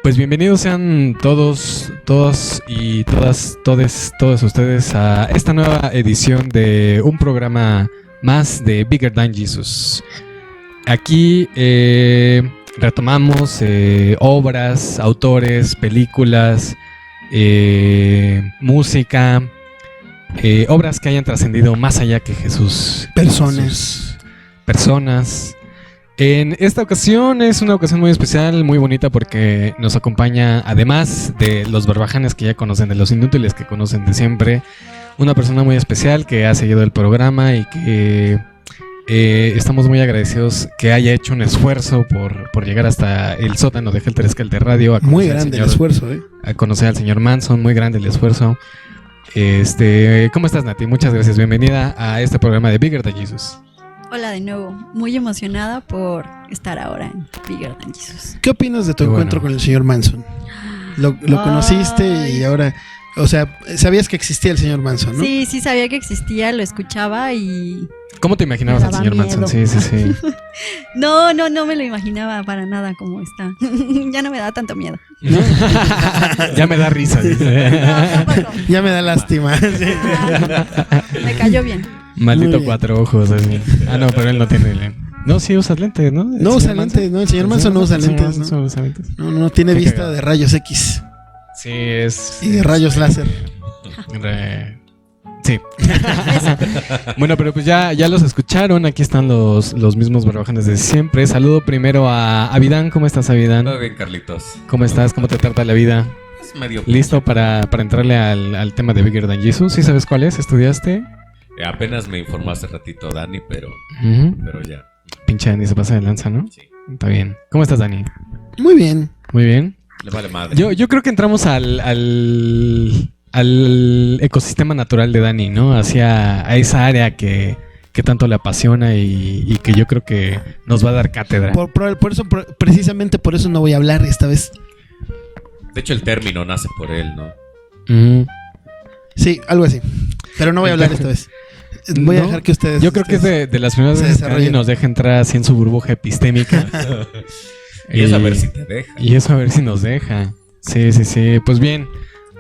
Pues bienvenidos sean todos y todos ustedes a esta nueva edición de un programa más de Bigger Than Jesus. Aquí retomamos obras, autores, películas, música, obras que hayan trascendido más allá que Jesús. Personas. En esta ocasión es una ocasión muy especial, muy bonita, porque nos acompaña, además de los barbajanes que ya conocen, de los inútiles que conocen de siempre, una persona muy especial que ha seguido el programa y que estamos muy agradecidos que haya hecho un esfuerzo por llegar hasta el sótano de Helter Skelter Radio. Muy grande el esfuerzo, a conocer al señor Manson, muy grande el esfuerzo. ¿Cómo estás, Nati? Muchas gracias, bienvenida a este programa de Bigger Than Jesus. Hola de nuevo, muy emocionada por estar ahora en Bigger Than Jesus. ¿Qué opinas de tu encuentro con el señor Manson? Lo conociste y ahora, o sea, sabías que existía el señor Manson, ¿no? Sí, sabía que existía, lo escuchaba y... ¿Cómo te imaginabas al señor Manson? Sí. No me lo imaginaba para nada como está. Ya no me da tanto miedo. Ya me da risa. No, ya me da lástima. Me cayó bien. Maldito cuatro ojos. Así. Ah, no, pero él no tiene... No, sí usa lentes, ¿no? No usa lentes, no, el señor Manson no usa lentes, ¿no? No, tiene vista de rayos X. Sí, es... Y de rayos láser. Sí. Bueno, pero pues ya los escucharon. Aquí están los mismos barbajanes de siempre. Saludo primero a Avidán. ¿Cómo estás, Avidán? Todo bien, Carlitos. ¿Cómo estás? ¿Cómo te trata la vida? Es medio... ¿Listo para entrarle al tema de Bigger Than Jesus? ¿Sí sabes cuál es? ¿Estudiaste? Apenas me informó hace ratito Dani, pero ya. Pinche Dani se pasa de lanza, ¿no? Sí. Está bien. ¿Cómo estás, Dani? Muy bien. Muy bien. Le vale madre. Yo creo que entramos al ecosistema natural de Dani, ¿no? A esa área que tanto le apasiona y que yo creo que nos va a dar cátedra. Por eso, precisamente por eso no voy a hablar esta vez. De hecho, el término nace por él, ¿no? Sí, algo así. Pero no voy a hablar esta vez. Voy a dejar que ustedes... Yo creo que es de las primeras veces que Dani nos deja entrar así en su burbuja epistémica. Y es a ver si te deja. Y eso a ver si nos deja. Sí. Pues bien,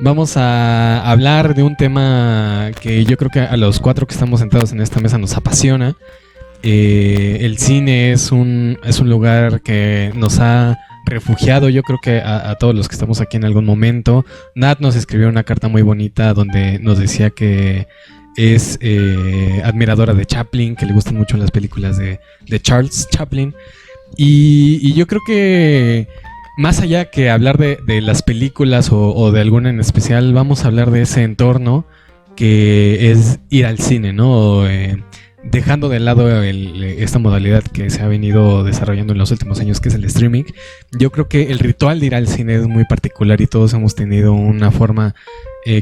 vamos a hablar de un tema que yo creo que a los cuatro que estamos sentados en esta mesa nos apasiona. El cine es un lugar que nos ha refugiado, yo creo que a todos los que estamos aquí en algún momento. Nat nos escribió una carta muy bonita donde nos decía que es admiradora de Chaplin, que le gustan mucho las películas de Charles Chaplin. Y yo creo que más allá que hablar de las películas o de alguna en especial, vamos a hablar de ese entorno que es ir al cine, ¿no? Dejando de lado esta modalidad que se ha venido desarrollando en los últimos años, que es el streaming. Yo creo que el ritual de ir al cine es muy particular y todos hemos tenido una forma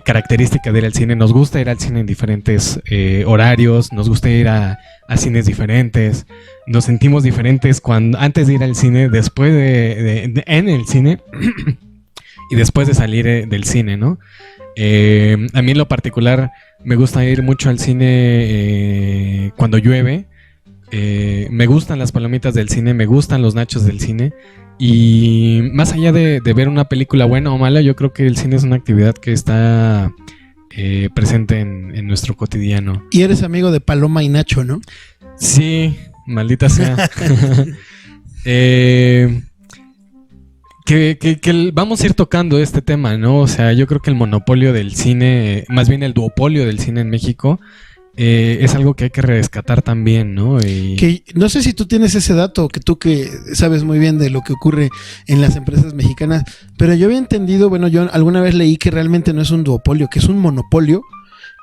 característica de ir al cine. Nos gusta ir al cine en diferentes horarios, nos gusta ir a cines diferentes, nos sentimos diferentes antes de ir al cine, después en el cine y después de salir del cine, ¿no? A mí en lo particular me gusta ir mucho al cine cuando llueve. Me gustan las palomitas del cine, me gustan los nachos del cine. Y más allá de ver una película buena o mala, yo creo que el cine es una actividad que está presente en nuestro cotidiano. Y eres amigo de Paloma y Nacho, ¿no? Sí, maldita sea. Que vamos a ir tocando este tema, ¿no? O sea, yo creo que el monopolio del cine, más bien el duopolio del cine en México, es algo que hay que rescatar también, ¿no? Que no sé si tú tienes ese dato, tú que sabes muy bien de lo que ocurre en las empresas mexicanas, pero yo había entendido, bueno, yo alguna vez leí que realmente no es un duopolio, que es un monopolio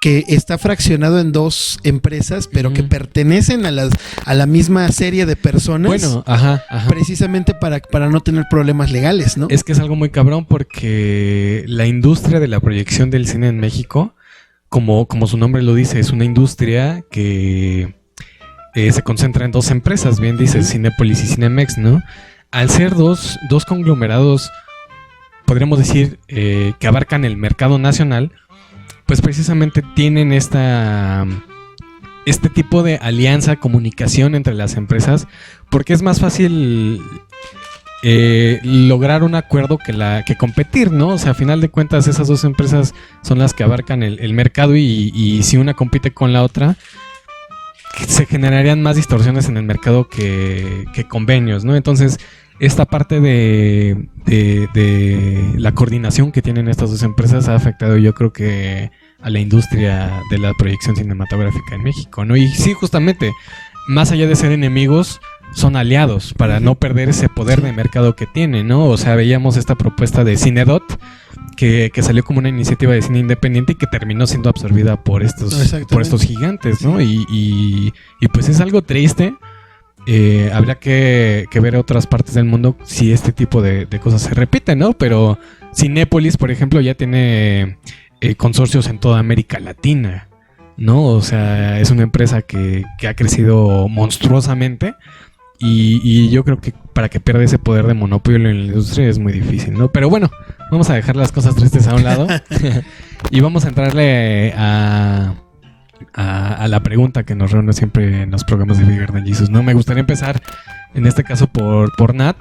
que está fraccionado en dos empresas, pero que pertenecen a la misma serie de personas. Bueno, ajá. Precisamente para no tener problemas legales, ¿no? Es que es algo muy cabrón porque la industria de la proyección del cine en México, como su nombre lo dice, es una industria que se concentra en dos empresas, bien dice, Cinépolis y Cinemex, ¿no? Al ser dos conglomerados, podríamos decir, que abarcan el mercado nacional, pues precisamente tienen este tipo de alianza, comunicación entre las empresas, porque es más fácil lograr un acuerdo que competir, ¿no? O sea, a final de cuentas esas dos empresas son las que abarcan el mercado y si una compite con la otra, se generarían más distorsiones en el mercado que convenios, ¿no? Entonces, esta parte de la coordinación que tienen estas dos empresas ha afectado, yo creo que a la industria de la proyección cinematográfica en México, ¿no? Y sí, justamente, más allá de ser enemigos, son aliados para no perder ese poder de mercado que tienen, ¿no? O sea, veíamos esta propuesta de Cinedot que salió como una iniciativa de cine independiente y que terminó siendo absorbida por estos gigantes, ¿no? Y pues es algo triste. Habría que ver otras partes del mundo si este tipo de cosas se repiten, ¿no? Pero Cinépolis, por ejemplo, ya tiene consorcios en toda América Latina, ¿no? O sea, es una empresa que ha crecido monstruosamente y yo creo que para que pierda ese poder de monopolio en la industria es muy difícil, ¿no? Pero bueno, vamos a dejar las cosas tristes a un lado y vamos a entrarle a la pregunta que nos reúne siempre en los programas de Bigger Than Jesus, ¿no? Me gustaría empezar, en este caso por Nat,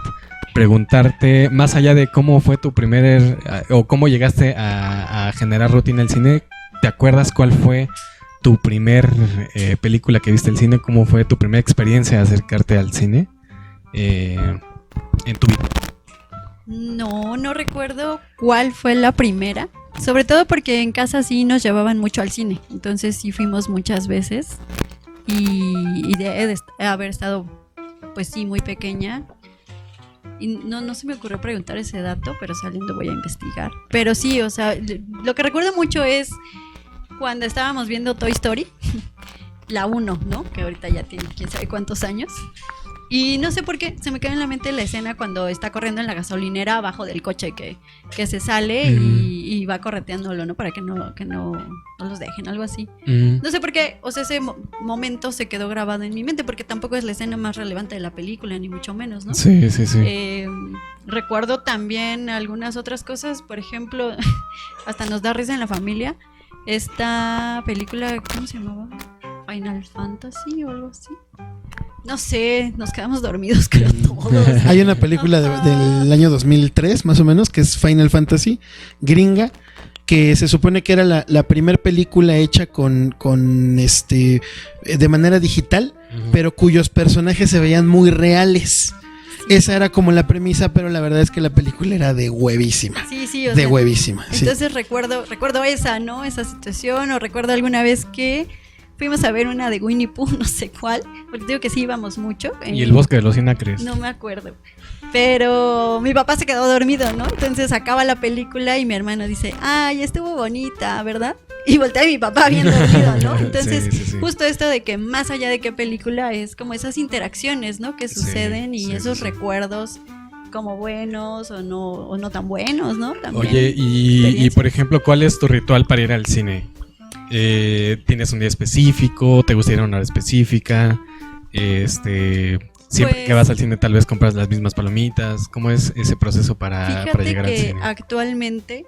preguntarte, más allá de cómo fue tu primer, o cómo llegaste a generar rutina en el cine, ¿te acuerdas cuál fue tu primer película que viste en el cine? ¿Cómo fue tu primera experiencia de acercarte al cine en tu vida? No recuerdo cuál fue la primera. Sobre todo porque en casa sí nos llevaban mucho al cine. Entonces sí fuimos muchas veces. Y de haber estado, pues sí, muy pequeña. Y no se me ocurrió preguntar ese dato, pero saliendo voy a investigar. Pero sí, o sea, lo que recuerdo mucho es cuando estábamos viendo Toy Story, la 1, ¿no? Que ahorita ya tiene quién sabe cuántos años. Y no sé por qué, se me quedó en la mente la escena cuando está corriendo en la gasolinera abajo del coche que se sale y va correteándolo, ¿no? Para que no los dejen, algo así. No sé por qué, o sea, ese momento se quedó grabado en mi mente porque tampoco es la escena más relevante de la película, ni mucho menos, ¿no? Sí. Recuerdo también algunas otras cosas, por ejemplo, hasta nos da risa en la familia, esta película, ¿cómo se llamaba? Final Fantasy o algo así. No sé, nos quedamos dormidos, creo, todos. Hay una película del año 2003, más o menos, que es Final Fantasy, gringa, que se supone que era la primera película hecha de manera digital, pero cuyos personajes se veían muy reales. Esa era como la premisa, pero la verdad es que la película era de huevísima. Sí, o de sea, huevísima. Entonces sí. recuerdo esa, ¿no? Esa situación, o recuerdo alguna vez que fuimos a ver una de Winnie Pooh, no sé cuál, porque digo que sí íbamos mucho. Y el bosque de los Sinacres. No me acuerdo. Pero mi papá se quedó dormido, ¿no? Entonces acaba la película y mi hermano dice, ay, estuvo bonita, ¿verdad? Y voltea a mi papá bien dormido, ¿no? Entonces, sí. Justo esto de que más allá de qué película es como esas interacciones, ¿no? Que suceden y esos recuerdos como buenos o no tan buenos, ¿no? También. Oye, y por ejemplo, ¿cuál es tu ritual para ir al cine? ¿Tienes un día específico? ¿Te gusta ir a una hora específica? Siempre que vas al cine tal vez compras las mismas palomitas. ¿Cómo es ese proceso para llegar al cine? Fíjate que actualmente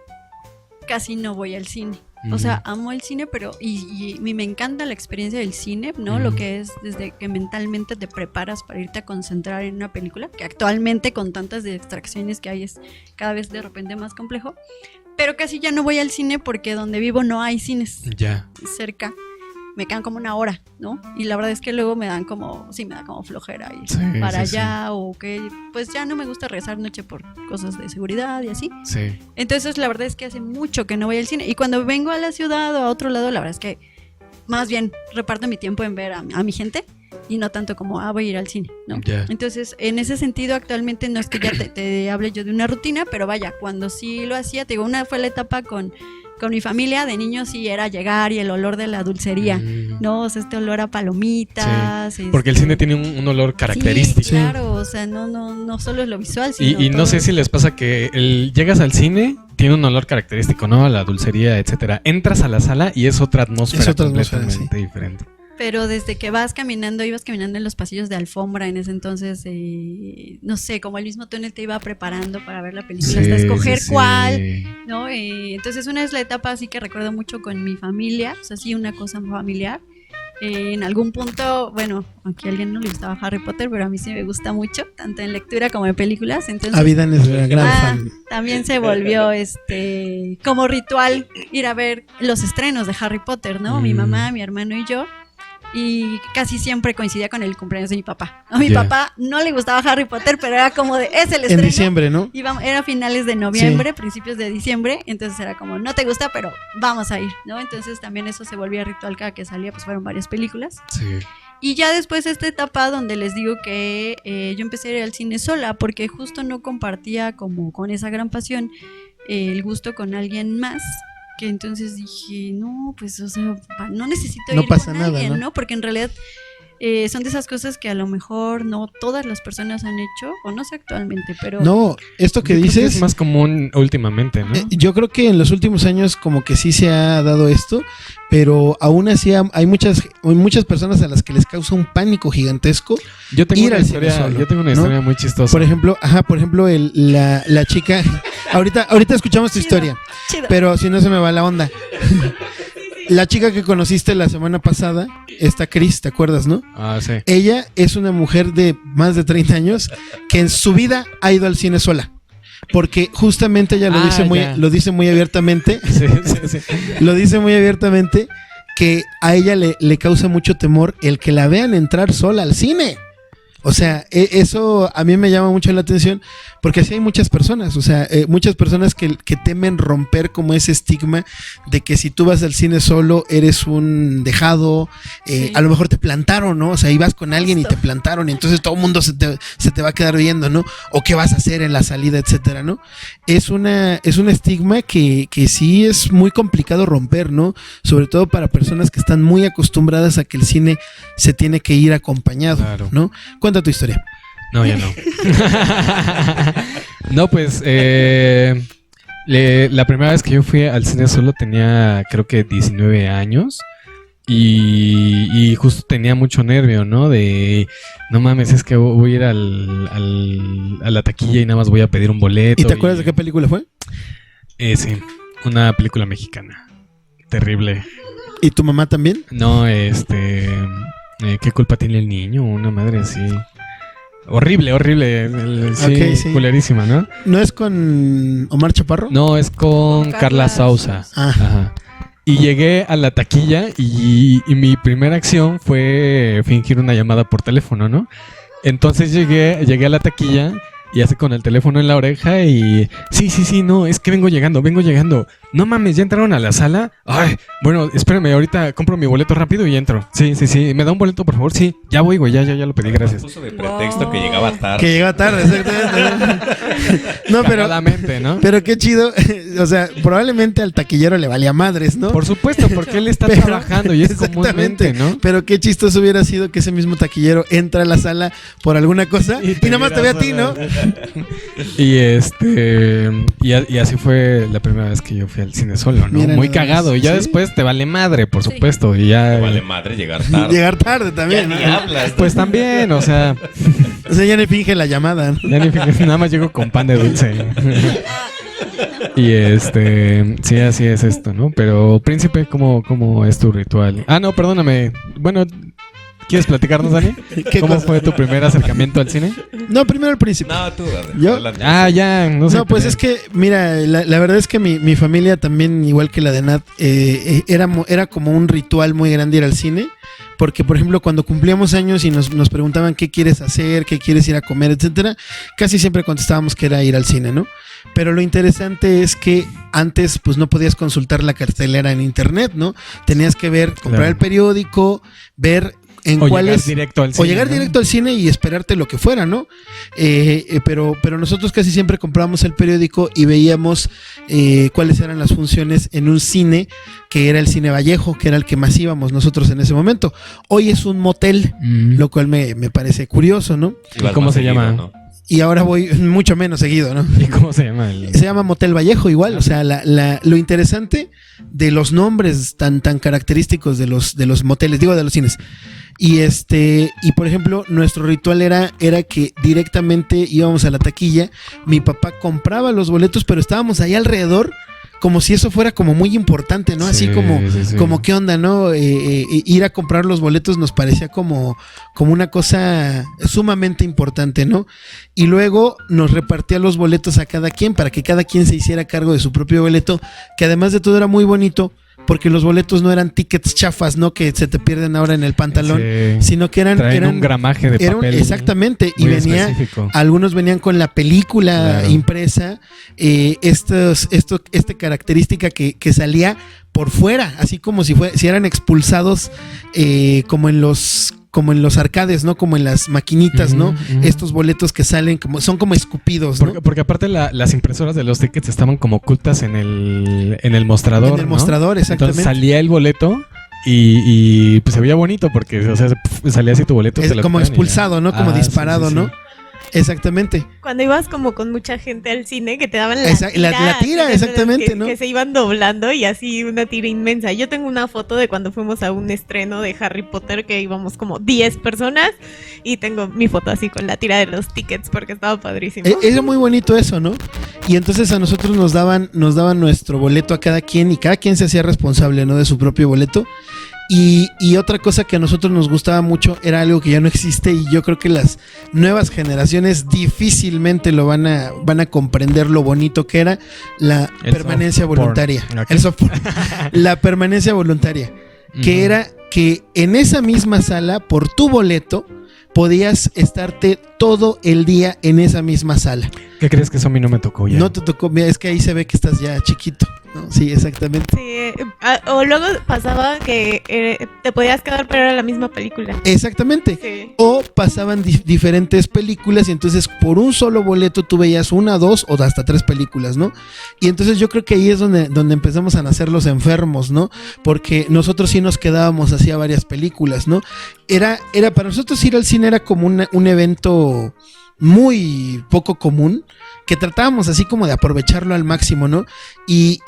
casi no voy al cine. O sea, amo el cine, pero y me encanta la experiencia del cine, ¿no? Lo que es desde que mentalmente te preparas para irte a concentrar en una película, que actualmente con tantas distracciones que hay es cada vez de repente más complejo. Pero casi ya no voy al cine porque donde vivo no hay cines cerca. Me quedan como una hora, ¿no? Y la verdad es que luego me da como flojera ir para allá. O que pues ya no me gusta regresar noche por cosas de seguridad y así. Sí. Entonces la verdad es que hace mucho que no voy al cine. Y cuando vengo a la ciudad o a otro lado, la verdad es que más bien reparto mi tiempo en ver a mi gente y no tanto como voy a ir al cine, ¿no? Entonces en ese sentido actualmente no es que ya te hable yo de una rutina, pero vaya, cuando sí lo hacía, te digo, una fue la etapa con mi familia de niños, sí era llegar y el olor de la dulcería, ¿no? O sea, este olor a palomitas. Porque el cine tiene un olor característico. Sí, claro, o sea, no solo es lo visual, sino y no sé si les pasa que llegas al cine, tiene un olor característico, ¿no? A la dulcería, etcétera. Entras a la sala y es otra atmósfera completamente diferente. Pero desde que ibas caminando en los pasillos de alfombra en ese entonces, no sé, como el mismo túnel te iba preparando para ver la película, hasta escoger cuál, ¿no? Entonces una es la etapa así que recuerdo mucho con mi familia, o sea, sí, una cosa familiar. En algún punto, bueno, aunque a alguien no le gustaba Harry Potter, pero a mí sí me gusta mucho, tanto en lectura como en películas. Entonces, Avidan es una gran fan. también se volvió como ritual ir a ver los estrenos de Harry Potter, ¿no? Mi mamá, mi hermano y yo. Y casi siempre coincidía con el cumpleaños de mi papá. A mi papá no le gustaba Harry Potter, pero era como es el estreno. En diciembre, ¿no? Era finales de noviembre, principios de diciembre, entonces era como, no te gusta, pero vamos a ir, ¿no? Entonces también eso se volvía ritual cada que salía, pues fueron varias películas. Sí. Y ya después esta etapa donde les digo que yo empecé a ir al cine sola, porque justo no compartía como con esa gran pasión el gusto con alguien más. Que entonces dije, no, pues, o sea, no necesito No ir pasa con nada, alguien, ¿no? Porque en realidad son de esas cosas que a lo mejor no todas las personas han hecho, o no sé actualmente, pero... No, esto que Yo creo dices... es más común últimamente, ¿no? Yo creo que en los últimos años como que sí se ha dado esto, pero aún así hay muchas personas a las que les causa un pánico gigantesco Yo tengo ir una al cine historia, solo, yo tengo una ¿no? historia muy chistosa. Por ejemplo, la chica... ahorita escuchamos tu Chido. historia, Chido. pero si no se me va la onda. La chica que conociste la semana pasada, esta Cris, ¿te acuerdas, no? Ah, sí. Ella es una mujer de más de 30 años que en su vida ha ido al cine sola. Porque justamente ella ya. lo dice muy abiertamente. Sí, sí, sí. Lo dice muy abiertamente que a ella le causa mucho temor el que la vean entrar sola al cine. O sea, eso a mí me llama mucho la atención porque así hay muchas personas, o sea, muchas personas que temen romper como ese estigma de que si tú vas al cine solo eres un dejado, a lo mejor te plantaron, ¿no? O sea, ibas con alguien y te plantaron y entonces todo el mundo se te va a quedar viendo, ¿no? O qué vas a hacer en la salida, etcétera, ¿no? Es un estigma que sí es muy complicado romper, ¿no? Sobre todo para personas que están muy acostumbradas a que el cine se tiene que ir acompañado, Claro. ¿no? Cuenta tu historia. No, ya no. No, pues la primera vez que yo fui al cine solo tenía creo que 19 años y justo tenía mucho nervio, ¿no? De, no mames, es que voy a ir a la taquilla y nada más voy a pedir un boleto. ¿Y te acuerdas de qué película fue? Sí, una película mexicana. Terrible. ¿Y tu mamá también? No, ¿qué culpa tiene el niño? Una madre así. Horrible. Sí, Ok, sí. culerísima, ¿no? ¿No es con Omar Chaparro? No, es con Carla Sousa. Ah. Ajá. Y llegué a la taquilla y mi primera acción fue fingir una llamada por teléfono, ¿no? Entonces llegué a la taquilla y así con el teléfono en la oreja y... Sí, no, es que vengo llegando. No mames, ¿ya entraron a la sala? Ay, bueno, espérame, ahorita compro mi boleto rápido y entro. Sí, ¿me da un boleto, por favor? Sí, ya voy, güey, ya lo pedí, gracias. Puso de pretexto que llegaba tarde. Que llegaba tarde, exactamente. No, pero... Cagadamente, ¿no? Pero qué chido. O sea, probablemente al taquillero le valía madres, ¿no? Por supuesto, porque él está Pero- trabajando y es Exactamente, comúnmente, ¿no? Pero qué chistoso hubiera sido que ese mismo taquillero entra a la sala por alguna cosa y nada más te ve a ti, ¿no? Y y así fue la primera vez que yo fui al cine solo, ¿no? Mira Muy nada más. cagado. Y ya ¿Sí? después te vale madre, por Sí. supuesto. Y ya. Me vale madre llegar tarde. Llegar tarde Ya también, ni ¿no? hablas. Pues también, o sea, O sea, ya ni finge la llamada, ¿no? ya nada más llego con pan de dulce. Y sí, así es esto, ¿no? Pero, Príncipe, ¿cómo es tu ritual? Ah, no, perdóname. Bueno, ¿quieres platicarnos, Dani? ¿Qué ¿Cómo cosa? fue tu primer acercamiento al cine? No, primero el príncipe. No, tú, ¿Yo? adelante. Ah, ya, no sé. No, pues es que, mira, la verdad es que mi familia también, igual que la de Nat, era como un ritual muy grande ir al cine. Porque, por ejemplo, cuando cumplíamos años y nos preguntaban qué quieres hacer, qué quieres ir a comer, etcétera, casi siempre contestábamos que era ir al cine, ¿no? Pero lo interesante es que antes, pues no podías consultar la cartelera en internet, ¿no? Tenías que comprar Claro. el periódico, ver en O cuáles... llegar directo al O cine, llegar ¿no? directo al cine y esperarte lo que fuera, ¿no? Pero nosotros casi siempre comprábamos el periódico y veíamos cuáles eran las funciones en un cine que era el Cine Vallejo, que era el que más íbamos nosotros en ese momento. Hoy es un motel, Mm. lo cual me parece curioso, ¿no? Ibas ¿Cómo más se seguido, llama? ¿no? Y ahora voy mucho menos seguido, ¿no? ¿Y cómo se llama? Se llama Motel Vallejo igual, o sea, lo interesante de los nombres tan característicos de los moteles, digo de los cines. Y por ejemplo, nuestro ritual era que directamente íbamos a la taquilla, mi papá compraba los boletos, pero estábamos ahí alrededor como si eso fuera como muy importante, ¿no? Así Sí, como, sí. como qué onda, ¿no? Ir a comprar los boletos nos parecía como una cosa sumamente importante, ¿no? Y luego nos repartía los boletos a cada quien para que cada quien se hiciera cargo de su propio boleto, que además de todo era muy bonito, porque los boletos no eran tickets chafas, ¿no? Que se te pierden ahora en el pantalón, Sí. sino que eran un gramaje de papel. Exactamente, y muy venía, específico. algunos venían con la película Claro. impresa, esta característica que salía por fuera, así como si eran expulsados como en los arcades, ¿no? Como en las maquinitas, ¿no? Ujú. Estos boletos que salen son como escupidos, ¿no? Porque aparte las impresoras de los tickets estaban como ocultas en el mostrador. En el ¿no? mostrador, exactamente. Entonces salía el boleto y pues se veía bonito porque, o sea, salía así tu boleto. Es te lo como quitan y expulsado, ya. ¿no? Como disparado, sí. ¿no? Exactamente. Cuando ibas como con mucha gente al cine que te daban la La tira, así, exactamente, que, ¿no? que se iban doblando y así una tira inmensa. Yo tengo una foto de cuando fuimos a un estreno de Harry Potter que íbamos como 10 personas y tengo mi foto así con la tira de los tickets porque estaba padrísimo. Era muy bonito eso, ¿no? Y entonces a nosotros nos daban nuestro boleto a cada quien y cada quien se hacía responsable, ¿no? De su propio boleto. Y otra cosa que a nosotros nos gustaba mucho era algo que ya no existe y yo creo que las nuevas generaciones difícilmente lo van a comprender lo bonito que era la El permanencia soft porn. voluntaria. Ok. El soft porn. La permanencia voluntaria. Que Ujú. era que en esa misma sala, por tu boleto, podías estarte todo el día en esa misma sala. ¿Qué crees que eso a mí no me tocó ya? No te tocó, mira, es que ahí se ve que estás ya chiquito, ¿no? Sí, exactamente. Sí, o luego pasaba que te podías quedar pero era la misma película. Exactamente. Sí. O pasaban diferentes películas y entonces por un solo boleto tú veías una, dos o hasta tres películas, ¿no? Y entonces yo creo que ahí es donde empezamos a nacer los enfermos, ¿no? Porque nosotros sí nos quedábamos así a varias películas, ¿no? Era para nosotros ir al cine era como un evento muy poco común, que tratábamos así como de aprovecharlo al máximo, ¿no? Y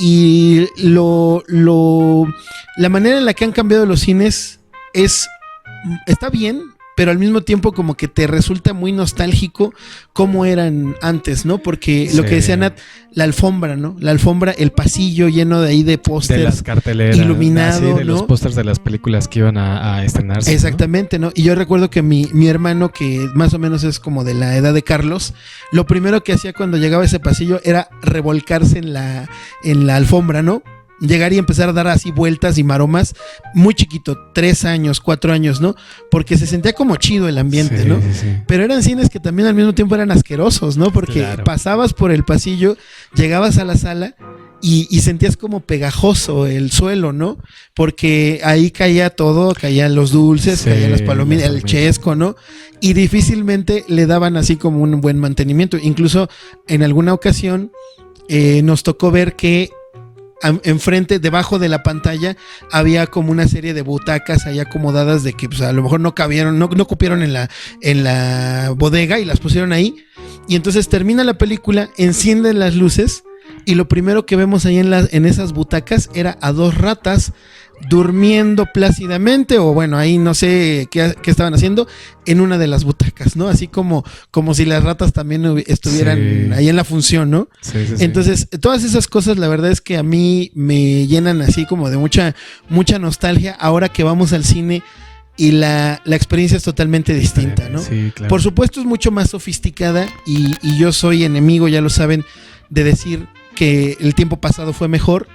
la manera en la que han cambiado los cines está bien, pero al mismo tiempo como que te resulta muy nostálgico cómo eran antes, ¿no? Porque lo Sí. que decía Nat, la alfombra, ¿no? La alfombra, el pasillo lleno de ahí de De pósters. las carteleras. iluminado, de ¿no? los pósters de las películas que iban a estrenarse. ¿no? Exactamente, ¿no? Y yo recuerdo que mi hermano, que más o menos es como de la edad de Carlos, lo primero que hacía cuando llegaba a ese pasillo era revolcarse en la alfombra, ¿no? Llegar y empezar a dar así vueltas y maromas, muy chiquito, 3 años, 4 años, ¿no? Porque se sentía como chido el ambiente, Sí, ¿no? sí. Pero eran cines que también al mismo tiempo eran asquerosos, ¿no? Porque Claro. pasabas por el pasillo, llegabas a la sala y sentías como pegajoso el suelo, ¿no? Porque ahí caía todo, caían los dulces, Sí, caían las palomitas, las el palomitas. chesco, ¿no? Y difícilmente le daban así como un buen mantenimiento. Incluso en alguna ocasión nos tocó ver que enfrente, debajo de la pantalla, había como una serie de butacas ahí acomodadas de que pues, a lo mejor no cabieron, no cupieron en la bodega y las pusieron ahí. Y entonces termina la película, encienden las luces y lo primero que vemos ahí en esas butacas era a 2 ratas durmiendo plácidamente, o bueno, ahí no sé qué estaban haciendo, en una de las butacas, ¿no? Así como si las ratas también estuvieran Sí. ahí en la función, ¿no? Sí, sí, sí. Entonces, todas esas cosas, la verdad es que a mí me llenan así como de mucha nostalgia ahora que vamos al cine y la experiencia es totalmente distinta, ¿no? Sí, claro. Por supuesto es mucho más sofisticada y yo soy enemigo, ya lo saben, de decir que el tiempo pasado fue mejor,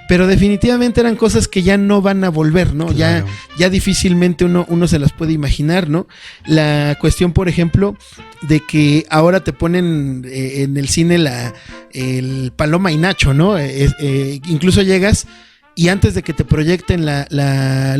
pero definitivamente eran cosas que ya no van a volver, ¿no? Claro. Ya difícilmente uno se las puede imaginar, ¿no? La cuestión, por ejemplo, de que ahora te ponen en el cine el Paloma y Nacho, ¿no? Incluso llegas y antes de que te proyecten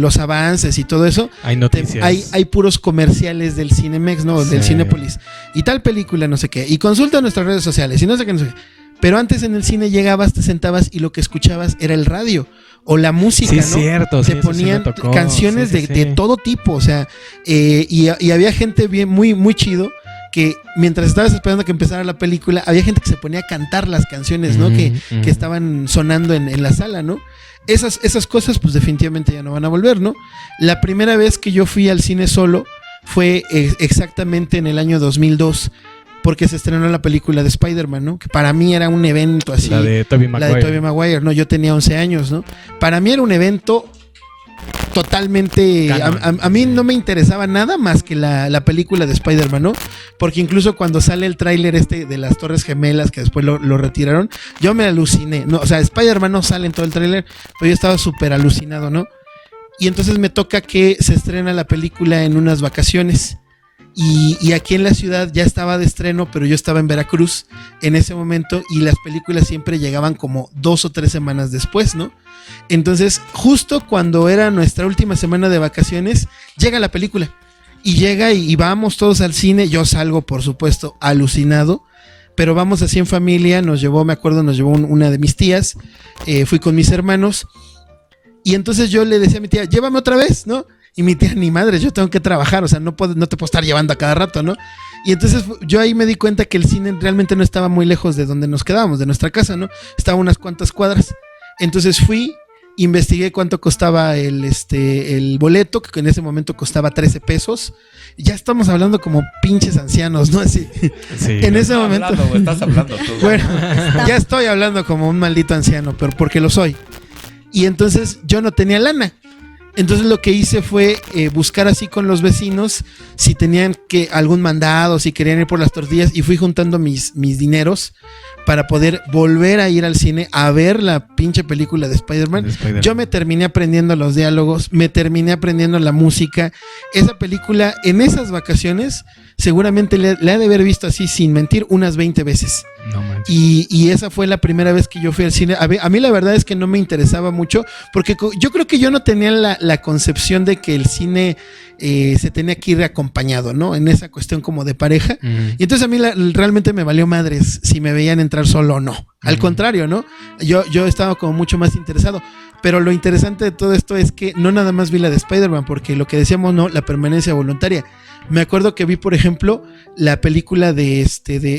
los avances y todo eso, Hay noticias. hay puros comerciales del Cinemex, ¿no? Del Sí. Cinépolis. Y tal película, no sé qué. Y consulta nuestras redes sociales y no sé qué, no sé qué. Pero antes en el cine llegabas, te sentabas y lo que escuchabas era el radio o la música, Sí, ¿no? es cierto. Te sí, eso sí ponían me tocó. canciones Sí, sí, de sí. todo tipo, o sea, y había gente bien, muy, muy chido que mientras estabas esperando que empezara la película, había gente que se ponía a cantar las canciones, ¿no? Que estaban sonando en la sala, ¿no? Esas cosas, pues definitivamente ya no van a volver, ¿no? La primera vez que yo fui al cine solo fue exactamente en el año 2002. porque se estrenó la película de Spider-Man, ¿no? Que para mí era un evento así. La de Tobey Maguire. La de Tobey Maguire, ¿no? Yo tenía 11 años, ¿no? Para mí era un evento totalmente... A mí no me interesaba nada más que la película de Spider-Man, ¿no? Porque incluso cuando sale el tráiler de las Torres Gemelas, que después lo retiraron, yo me aluciné, ¿no? O sea, Spider-Man no sale en todo el tráiler, pero yo estaba súper alucinado, ¿no? Y entonces me toca que se estrena la película en unas vacaciones. Y aquí en la ciudad ya estaba de estreno, pero yo estaba en Veracruz en ese momento y las películas siempre llegaban como 2 o 3 semanas después, ¿no? Entonces, justo cuando era nuestra última semana de vacaciones, llega la película. Y llega y vamos todos al cine. Yo salgo, por supuesto, alucinado. Pero vamos así en familia. Nos llevó una de mis tías. Fui con mis hermanos. Y entonces yo le decía a mi tía, llévame otra vez, ¿no? Y mi tía, ni madre, yo tengo que trabajar, o sea, no te puedo estar llevando a cada rato, ¿no? Y entonces yo ahí me di cuenta que el cine realmente no estaba muy lejos de donde nos quedábamos, de nuestra casa, ¿no? Estaba unas cuantas cuadras. Entonces fui, investigué cuánto costaba el boleto, que en ese momento costaba 13 pesos. Ya estamos hablando como pinches ancianos, ¿no? Así. Sí. En ese momento. Estás hablando tú. Bueno, ya estoy hablando como un maldito anciano, pero porque lo soy. Y entonces yo no tenía lana. Entonces lo que hice fue buscar así con los vecinos si tenían algún mandado, si querían ir por las tortillas, y fui juntando mis dineros para poder volver a ir al cine a ver la pinche película de Spider-Man. Yo me terminé aprendiendo los diálogos, me terminé aprendiendo la música. Esa película en esas vacaciones seguramente le ha de haber visto así, sin mentir, unas 20 veces. No manches. Y esa fue la primera vez que yo fui al cine. A mí la verdad es que no me interesaba mucho, porque yo creo que yo no tenía la concepción de que el cine se tenía que ir acompañado, ¿no? En esa cuestión como de pareja. Y entonces a mí realmente me valió madres si me veían entrar solo o no. Al contrario, ¿no? Yo estaba como mucho más interesado. Pero lo interesante de todo esto es que no nada más vi la de Spider-Man, porque lo que decíamos, no, la permanencia voluntaria. Me acuerdo que vi, por ejemplo, la película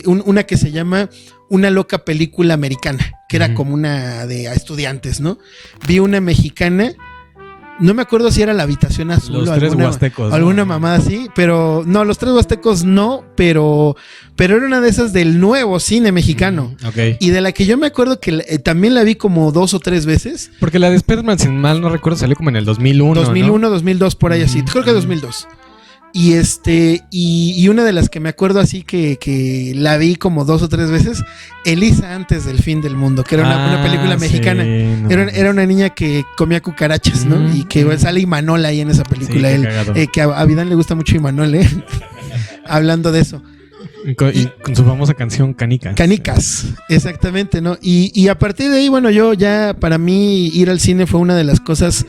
una que se llama Una loca película americana, que era como una de estudiantes, ¿no? Vi una mexicana, no me acuerdo si era La habitación azul Los o tres huastecos, alguna ¿no? mamada así, pero no, Los tres huastecos no, pero era una de esas del nuevo cine mexicano. Ok. Y de la que yo me acuerdo que también la vi como 2 o 3 veces. Porque la de Spider-Man, sin mal no recuerdo, salió como en el 2001, 2001, ¿no? 2002, por ahí así. Creo que 2002. Y una de las que me acuerdo así que la vi como 2 o 3 veces, Elisa antes del fin del mundo, que era una película mexicana. Sí, no. Era una niña que comía cucarachas, ¿no? Y que sale Imanol ahí en esa película. Sí, qué cagado. Que a Vidán le gusta mucho Imanol, hablando de eso. Y con su famosa canción Canicas. Canicas, exactamente, ¿no? Y a partir de ahí, bueno, yo ya, para mí, ir al cine fue una de las cosas,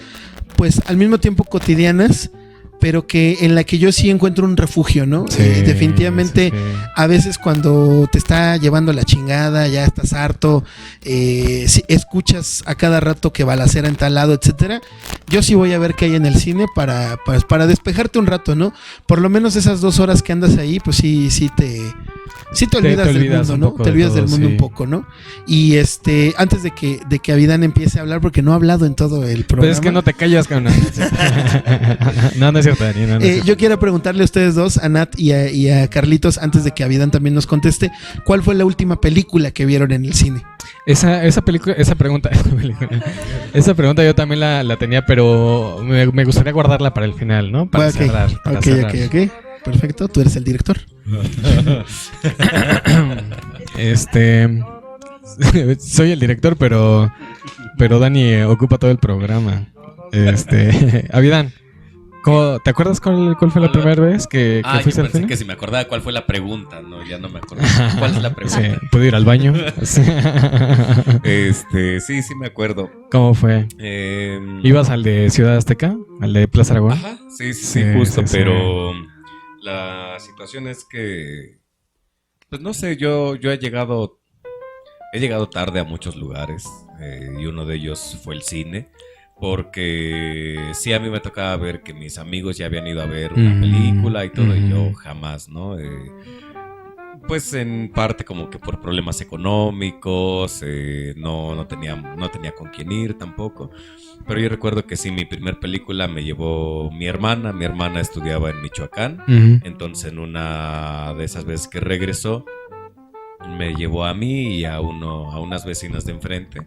pues, al mismo tiempo cotidianas, pero en la que yo sí encuentro un refugio, ¿no? Sí, definitivamente, sí. a veces cuando te está llevando la chingada, ya estás harto, si escuchas a cada rato que balacera en tal lado, etcétera, yo sí voy a ver qué hay en el cine para despejarte un rato, ¿no? Por lo menos esas 2 horas que andas ahí, pues sí te olvidas del mundo, ¿no? Te olvidas del mundo un poco, ¿no? Y antes de que Avidán empiece a hablar, porque no ha hablado en todo el programa. Pero es que no te callas, cabrón. No es cierto, Dani. No es cierto. Yo quiero preguntarle a ustedes dos, a Nat y a Carlitos, antes de que Avidán también nos conteste, ¿cuál fue la última película que vieron en el cine? Esa pregunta yo también la tenía, pero me gustaría guardarla para el final, ¿no? Para cerrar. Ok. Perfecto, tú eres el director. Soy el director, pero Dani ocupa todo el programa. Avidán, ¿te acuerdas cuál fue la primera vez que fuiste al cine? Que si me acordaba cuál fue la pregunta, no, ya no me acuerdo. ¿Cuál es la pregunta? Sí, ¿puedo ir al baño? Sí, me acuerdo. ¿Cómo fue? ¿Ibas al de Ciudad Azteca? ¿Al de Plaza Aragón? Ajá, sí, justo, pero la situación es que, pues no sé, yo he llegado tarde a muchos lugares, y uno de ellos fue el cine, porque sí, a mí me tocaba ver que mis amigos ya habían ido a ver una película y todo, y yo jamás, ¿no? Pues en parte como que por problemas económicos, no tenía con quién ir tampoco. Pero yo recuerdo que sí, mi primer película me llevó mi hermana. Mi hermana estudiaba en Michoacán. Entonces en una de esas veces que regresó, me llevó a mí y a unas vecinas de enfrente.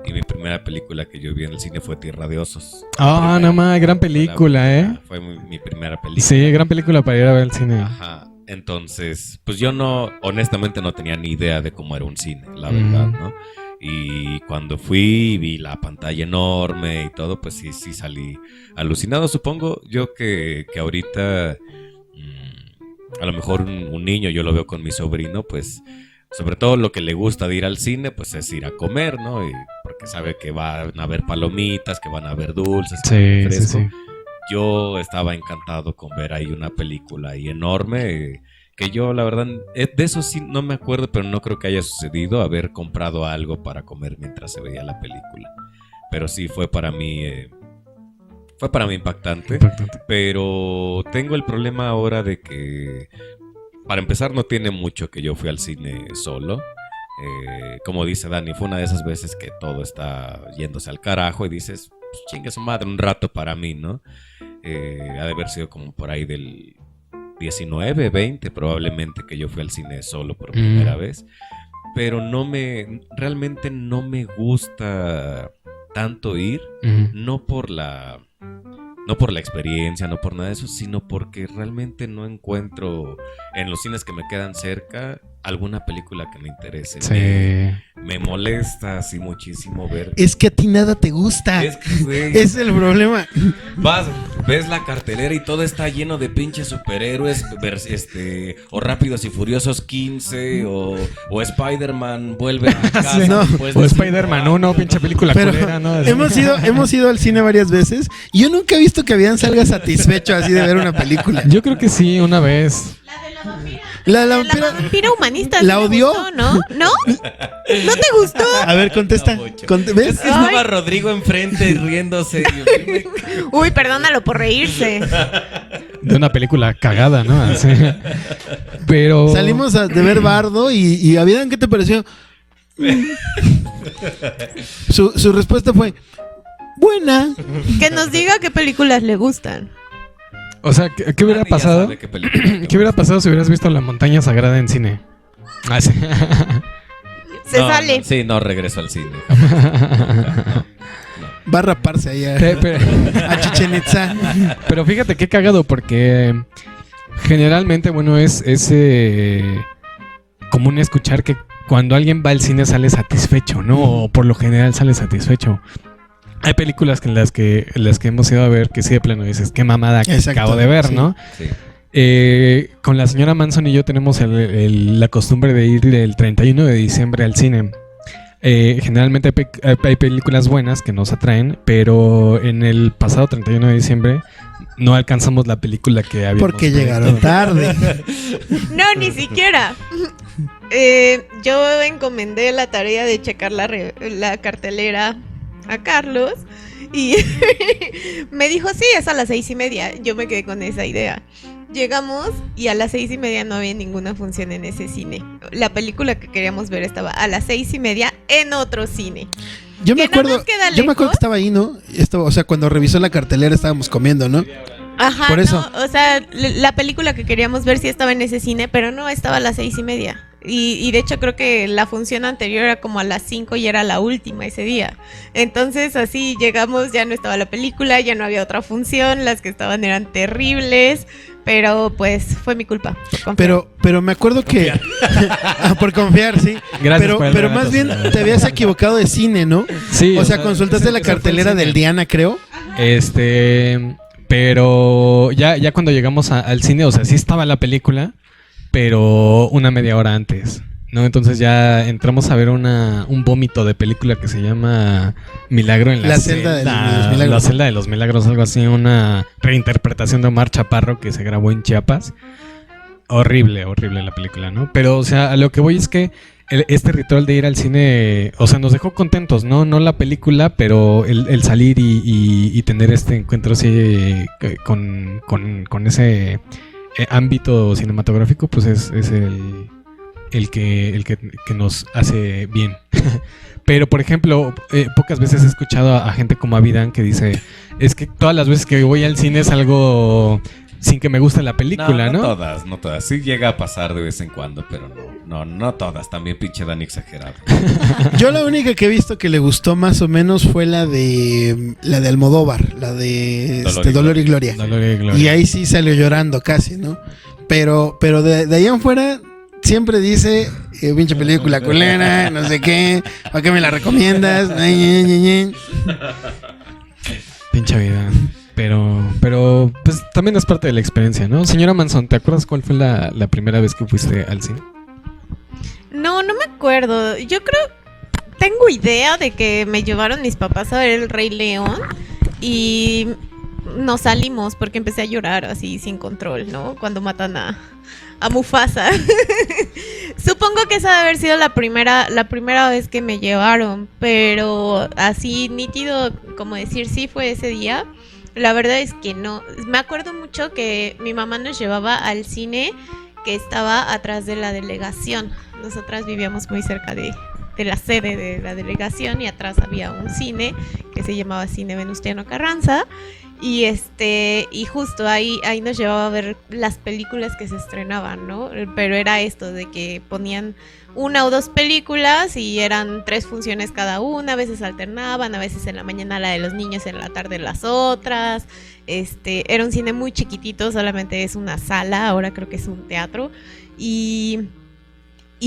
Y mi primera película que yo vi en el cine fue Tierra de Osos. Ah, no más, gran película, Fue mi primera película. Sí, gran película para ir a ver al cine. Ajá. Entonces, pues yo honestamente no tenía ni idea de cómo era un cine, la verdad, ¿no? Y cuando fui y vi la pantalla enorme y todo, pues sí salí alucinado. Supongo yo que ahorita, a lo mejor un niño, yo lo veo con mi sobrino, pues sobre todo lo que le gusta de ir al cine, pues es ir a comer, ¿no? Y porque sabe que van a haber palomitas, que van a haber dulces, fresco. Sí. Yo estaba encantado con ver ahí una película ahí enorme, que yo la verdad, de eso sí no me acuerdo, pero no creo que haya sucedido haber comprado algo para comer mientras se veía la película. Pero sí fue para mí impactante. Pero tengo el problema ahora de que, para empezar, no tiene mucho que yo fui al cine solo. Como dice Dani, fue una de esas veces que todo está yéndose al carajo y dices, pues, chingue su madre, un rato para mí, ¿no? Ha de haber sido como por ahí del 19, 20 probablemente que yo fui al cine solo por primera vez. Pero realmente no me gusta tanto ir, no por la experiencia, no por nada de eso, sino porque realmente no encuentro en los cines que me quedan cerca alguna película que me interese. Sí. Me molesta así muchísimo ver. Es que a ti nada te gusta. Es el problema. Ves la cartelera y todo está lleno de pinches superhéroes, o Rápidos y Furiosos 15, o Spider-Man vuelve a casa. Sí, no. O Spider-Man 1, pinche película culera, ¿no? Hemos ido al cine varias veces y yo nunca he visto que Avian salga satisfecho así de ver una película. Yo creo que sí, una vez. La vampira humanista. ¿La odió? ¿No? ¿No? ¿No te gustó? A ver, contesta. ¿Ves? ¿Ves? Es que estaba Rodrigo enfrente riéndose. Uy, perdónalo por reírse. De una película cagada, ¿no? Así. Pero salimos de ver Bardo y Avian, ¿qué te pareció? Su respuesta fue buena. Que nos diga qué películas le gustan. O sea, ¿qué hubiera pasado? ¿Qué hubiera pasado si hubieras visto La Montaña Sagrada en cine? Ah, sí. Se sale. Sí, no regreso al cine. Va a raparse ahí a Chichen Itza. Pero fíjate qué cagado, porque generalmente, bueno, es común escuchar que cuando alguien va al cine sale satisfecho, ¿no? O por lo general sale satisfecho. Hay películas en las que hemos ido a ver que sí de plano dices, qué mamada que acabo de ver, sí, ¿no? Sí. Con la señora Manson y yo tenemos la costumbre de ir el 31 de diciembre al cine. Generalmente hay películas buenas que nos atraen, pero en el pasado 31 de diciembre no alcanzamos la película que habíamos porque llegaron tarde. No, ni siquiera. Yo encomendé la tarea de checar la cartelera a Carlos y me dijo, sí, es a las 6:30. Yo me quedé con esa idea. Llegamos y a las 6:30 no había ninguna función en ese cine. La película que queríamos ver estaba a las 6:30 en otro cine. Yo me acuerdo que estaba ahí, ¿no? O sea, cuando revisó la cartelera estábamos comiendo, ¿no? Ajá, por eso. No, o sea, la película que queríamos ver sí estaba en ese cine, pero no estaba a las 6:30. Y de hecho creo que la función anterior era como a las 5 y era la última ese día. Entonces así llegamos, ya no estaba la película, ya no había otra función, las que estaban eran terribles, pero pues fue mi culpa. Pero me acuerdo que por confiar, sí. Gracias, pero más bien te habías equivocado de cine, ¿no? Sí. O sea, consultaste la cartelera del Diana, creo. Pero ya cuando llegamos al cine, o sea, sí estaba la película, pero una media hora antes, ¿no? Entonces ya entramos a ver un vómito de película que se llama Milagro en la celda de los milagros. La celda de los milagros, algo así, una reinterpretación de Omar Chaparro que se grabó en Chiapas. Horrible la película, ¿no? Pero, o sea, a lo que voy es que este ritual de ir al cine, o sea, nos dejó contentos, ¿no? No la película, pero el salir y tener este encuentro así con ese ámbito cinematográfico, pues es que nos hace bien. Pero, por ejemplo, pocas veces he escuchado a gente como Avidan que dice, es que todas las veces que voy al cine es algo sin que me guste la película, ¿no? No todas. Sí llega a pasar de vez en cuando, pero no todas. También pinche Dani exagerado. Yo la única que he visto que le gustó más o menos fue la de Almodóvar, la de Dolor y Gloria. Dolor y Gloria. Y ahí sí salió llorando casi, ¿no? Pero de ahí en fuera siempre dice, pinche película culera, no sé qué, ¿para qué me la recomiendas? Pinche vida. Pero pues también es parte de la experiencia, ¿no? Señora Manson, ¿te acuerdas cuál fue la primera vez que fuiste al cine? No me acuerdo. Yo creo, tengo idea de que me llevaron mis papás a ver El Rey León y nos salimos porque empecé a llorar así sin control, ¿no? Cuando matan a Mufasa. Supongo que esa debe haber sido la primera vez que me llevaron, pero así nítido como decir sí fue ese día. La verdad es que no. Me acuerdo mucho que mi mamá nos llevaba al cine que estaba atrás de la delegación. Nosotras vivíamos muy cerca de la sede de la delegación y atrás había un cine que se llamaba Cine Venustiano Carranza. Y justo ahí nos llevaba a ver las películas que se estrenaban, ¿no? Pero era esto de que ponían 1 o 2 películas y eran 3 funciones cada una, a veces alternaban, a veces en la mañana la de los niños, en la tarde las otras. Era un cine muy chiquitito, solamente es una sala, ahora creo que es un teatro. Y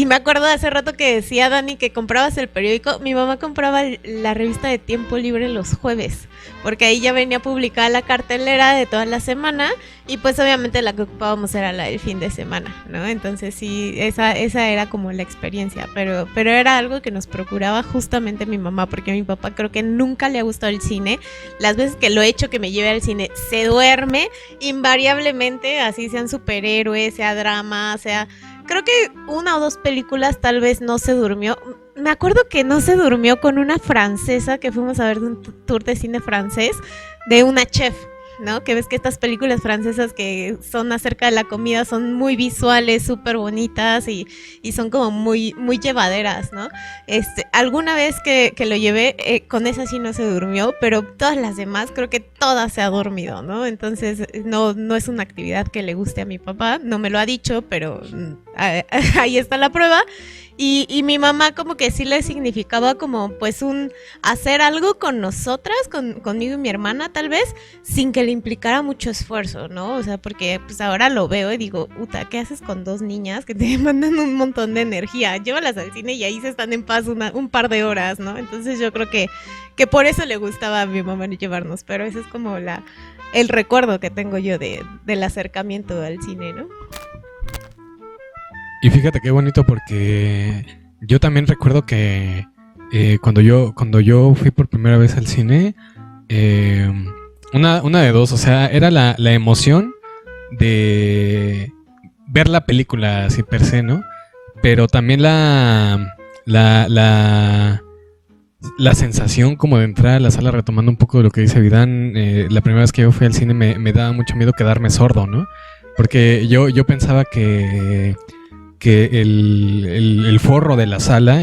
me acuerdo de hace rato que decía Dani que comprabas el periódico. Mi mamá compraba la revista de Tiempo Libre los jueves, porque ahí ya venía publicada la cartelera de toda la semana y pues obviamente la que ocupábamos era la del fin de semana, ¿no? Entonces sí, esa era como la experiencia, pero era algo que nos procuraba justamente mi mamá, porque a mi papá creo que nunca le ha gustado el cine. Las veces que lo he hecho que me lleve al cine, se duerme invariablemente, así sean superhéroes, sea drama, sea... Creo que 1 o 2 películas tal vez no se durmió. Me acuerdo que no se durmió con una francesa que fuimos a ver de un tour de cine francés de una chef, ¿no? Que ves que estas películas francesas que son acerca de la comida son muy visuales, súper bonitas y son como muy, muy llevaderas, ¿no? Alguna vez que lo llevé, con esa sí no se durmió, pero todas las demás creo que todas se ha dormido, ¿no? Entonces no es una actividad que le guste a mi papá, no me lo ha dicho, pero ahí está la prueba. Y mi mamá como que sí le significaba como pues hacer algo con nosotras, conmigo y mi hermana tal vez, sin que le implicara mucho esfuerzo, ¿no? O sea, porque pues ahora lo veo y digo, Uta, ¿qué haces con 2 niñas que te mandan un montón de energía? Llévalas al cine y ahí se están en paz un par de horas, ¿no? Entonces yo creo que por eso le gustaba a mi mamá llevarnos, pero ese es como el recuerdo que tengo yo del acercamiento al cine, ¿no? Y fíjate qué bonito porque yo también recuerdo que cuando yo fui por primera vez al cine, una de dos, o sea, era la emoción de ver la película así per se, ¿no? Pero también la sensación como de entrar a la sala, retomando un poco de lo que dice Vidán, la primera vez que yo fui al cine me daba mucho miedo quedarme sordo, ¿no? Porque yo pensaba que el forro de la sala,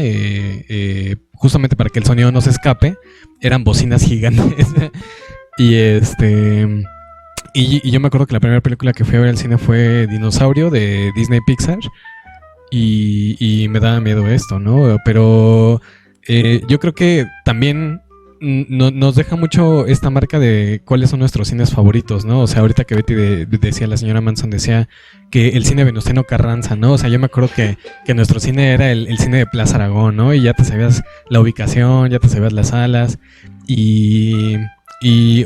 justamente para que el sonido no se escape, eran bocinas gigantes. y yo me acuerdo que la primera película que fui a ver al cine fue Dinosaurio de Disney Pixar y me daba miedo esto, ¿no? Pero yo creo que también nos deja mucho esta marca de cuáles son nuestros cines favoritos, ¿no? O sea, ahorita que Betty decía, la señora Manson decía que el cine Venustiano Carranza, ¿no? O sea, yo me acuerdo que nuestro cine era el cine de Plaza Aragón, ¿no? Y ya te sabías la ubicación, ya te sabías las salas y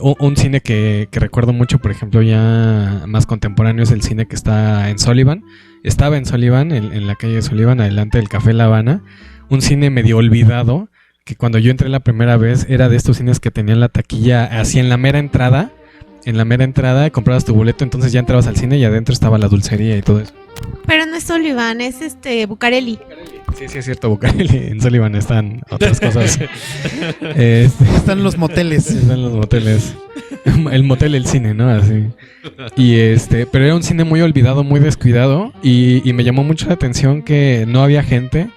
un cine que recuerdo mucho, por ejemplo, ya más contemporáneo, es el cine que está en Sullivan. Estaba en Sullivan, en la calle Sullivan, adelante del Café La Habana. Un cine medio olvidado, que cuando yo entré la primera vez era de estos cines que tenían la taquilla así en la mera entrada, comprabas tu boleto, entonces ya entrabas al cine y adentro estaba la dulcería y todo eso. Pero no es Sullivan, es Bucareli. Sí, es cierto, Bucareli. En Sullivan están otras cosas. Están los moteles. Están los moteles. El motel, el cine, ¿no? Así. Y pero era un cine muy olvidado, muy descuidado. Y me llamó mucho la atención que no había gente.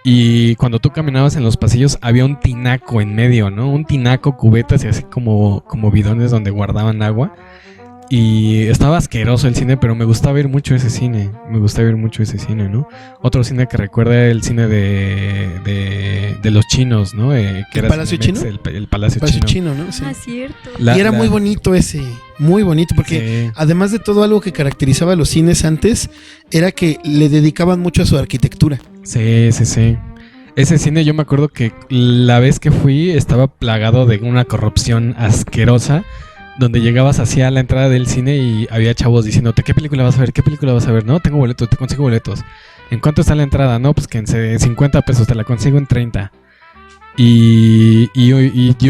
Y cuando tú caminabas en los pasillos había un tinaco en medio, ¿no? Un tinaco, cubetas y así como bidones donde guardaban agua. Y estaba asqueroso el cine, pero me gustaba ver mucho ese cine. ¿No? Otro cine que recuerda era el cine de los chinos, ¿no? Que ¿El era Palacio Cinemex, Chino? El Palacio Chino. Chino, ¿no? Sí. Ah, cierto. Y era muy bonito ese, muy bonito, porque Sí. además de todo, algo que caracterizaba a los cines antes era que le dedicaban mucho a su arquitectura. Sí. Ese cine yo me acuerdo que la vez que fui estaba plagado de una corrupción asquerosa, donde llegabas hacia la entrada del cine y había chavos diciéndote, ¿qué película vas a ver? No, tengo boletos, te consigo boletos. ¿En cuánto está la entrada? No, pues que en 50 pesos, te la consigo en 30. Y yo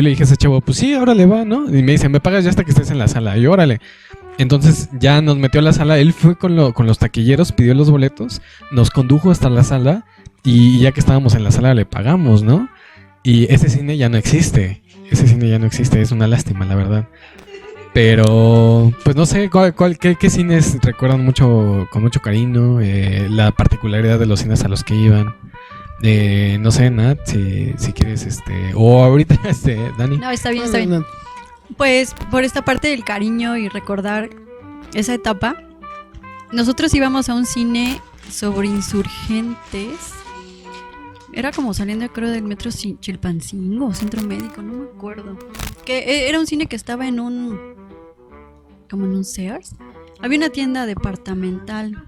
le dije a ese chavo, pues sí, órale, va, ¿no? Y me dice, me pagas ya hasta que estés en la sala. Y yo, órale. Entonces ya nos metió a la sala, él fue con los taquilleros, pidió los boletos, nos condujo hasta la sala y ya que estábamos en la sala le pagamos, ¿no? Y ese cine ya no existe, es una lástima, la verdad. Pero, pues no sé, qué cines recuerdan mucho, con mucho cariño, la particularidad de los cines a los que iban. No sé, Nat, si quieres, o ahorita, Dani. No, está bien. Pues por esta parte del cariño y recordar esa etapa, nosotros íbamos a un cine sobre insurgentes. Era como saliendo, creo, del metro Chilpancingo, Centro Médico, no me acuerdo. Que era un cine que estaba como en un Sears. Había una tienda departamental.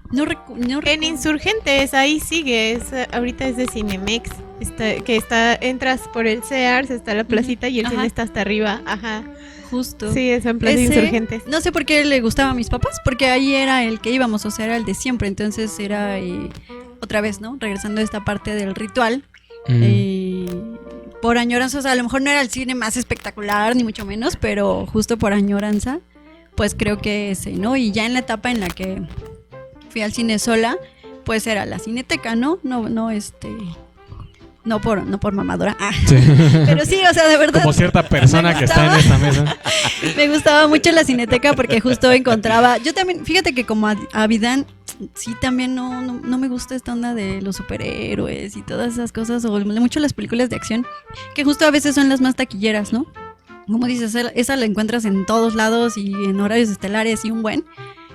En Insurgentes, ahí sigue. Ahorita es de Cinemex. Entras por el Sears, está la placita y el cine está hasta arriba. Ajá. Justo. Sí, es en Plaza Insurgentes. No sé por qué le gustaba a mis papás, porque ahí era el que íbamos, o sea, era el de siempre. Entonces era otra vez, ¿no? Regresando a esta parte del ritual. Por añoranza, o sea, a lo mejor no era el cine más espectacular, ni mucho menos, pero justo por añoranza, pues creo que ese, ¿no? Y ya en la etapa en la que fui al cine sola, pues era la Cineteca, ¿no? No por mamadora. Sí. Pero sí, o sea, de verdad. Como cierta persona que está en esta mesa. Me gustaba mucho la Cineteca porque justo encontraba. Yo también, fíjate que como a Vidán, sí, también no me gusta esta onda de los superhéroes y todas esas cosas, o mucho las películas de acción, que justo a veces son las más taquilleras, ¿no? Como dices, esa la encuentras en todos lados y en horarios estelares y un buen.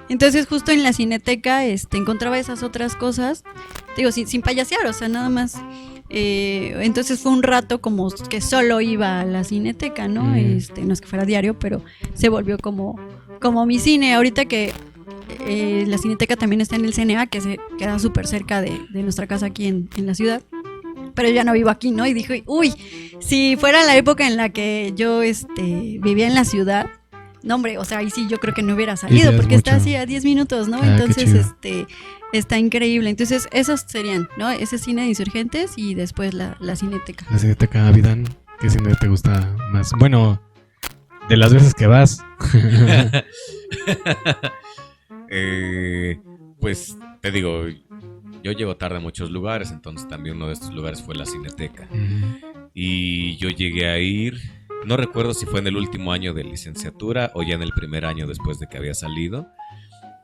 Entonces justo en la Cineteca encontraba esas otras cosas, digo, sin payasear, o sea, nada más. Entonces fue un rato como que solo iba a la Cineteca, ¿no? No es que fuera diario, pero se volvió como mi cine. Ahorita que la Cineteca también está en el CNA, que se queda súper cerca de nuestra casa aquí en la ciudad. Pero yo ya no vivo aquí, ¿no? Y dije, uy, si fuera la época en la que yo vivía en la ciudad, no, hombre, o sea, ahí sí yo creo que no hubiera salido, porque está así a 10 minutos, ¿no? Entonces, está increíble. Entonces, esos serían, ¿no? Ese cine de Insurgentes y después la Cineteca. La Cineteca, Vidán, ¿qué cine te gusta más? Bueno, de las veces que vas. Pues, te digo, yo llego tarde a muchos lugares, entonces también uno de estos lugares fue la Cineteca. Y yo llegué a ir, no recuerdo si fue en el último año de licenciatura o ya en el primer año después de que había salido,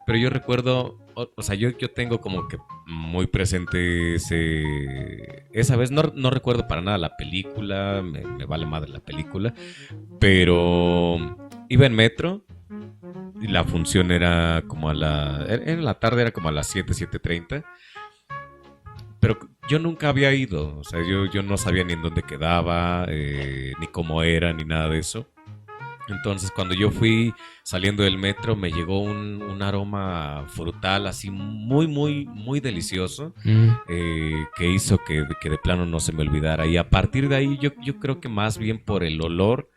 pero yo recuerdo, o sea, yo tengo como que muy presente esa vez, no recuerdo para nada la película, me vale madre la película, pero iba en metro. Y la función era como en la tarde, era como a las 7:30. Pero yo nunca había ido, o sea, yo no sabía ni en dónde quedaba, ni cómo era, ni nada de eso. Entonces, cuando yo fui saliendo del metro, me llegó un aroma frutal así muy, muy, muy delicioso, que hizo que de plano no se me olvidara. Y a partir de ahí, yo creo que más bien por el olor,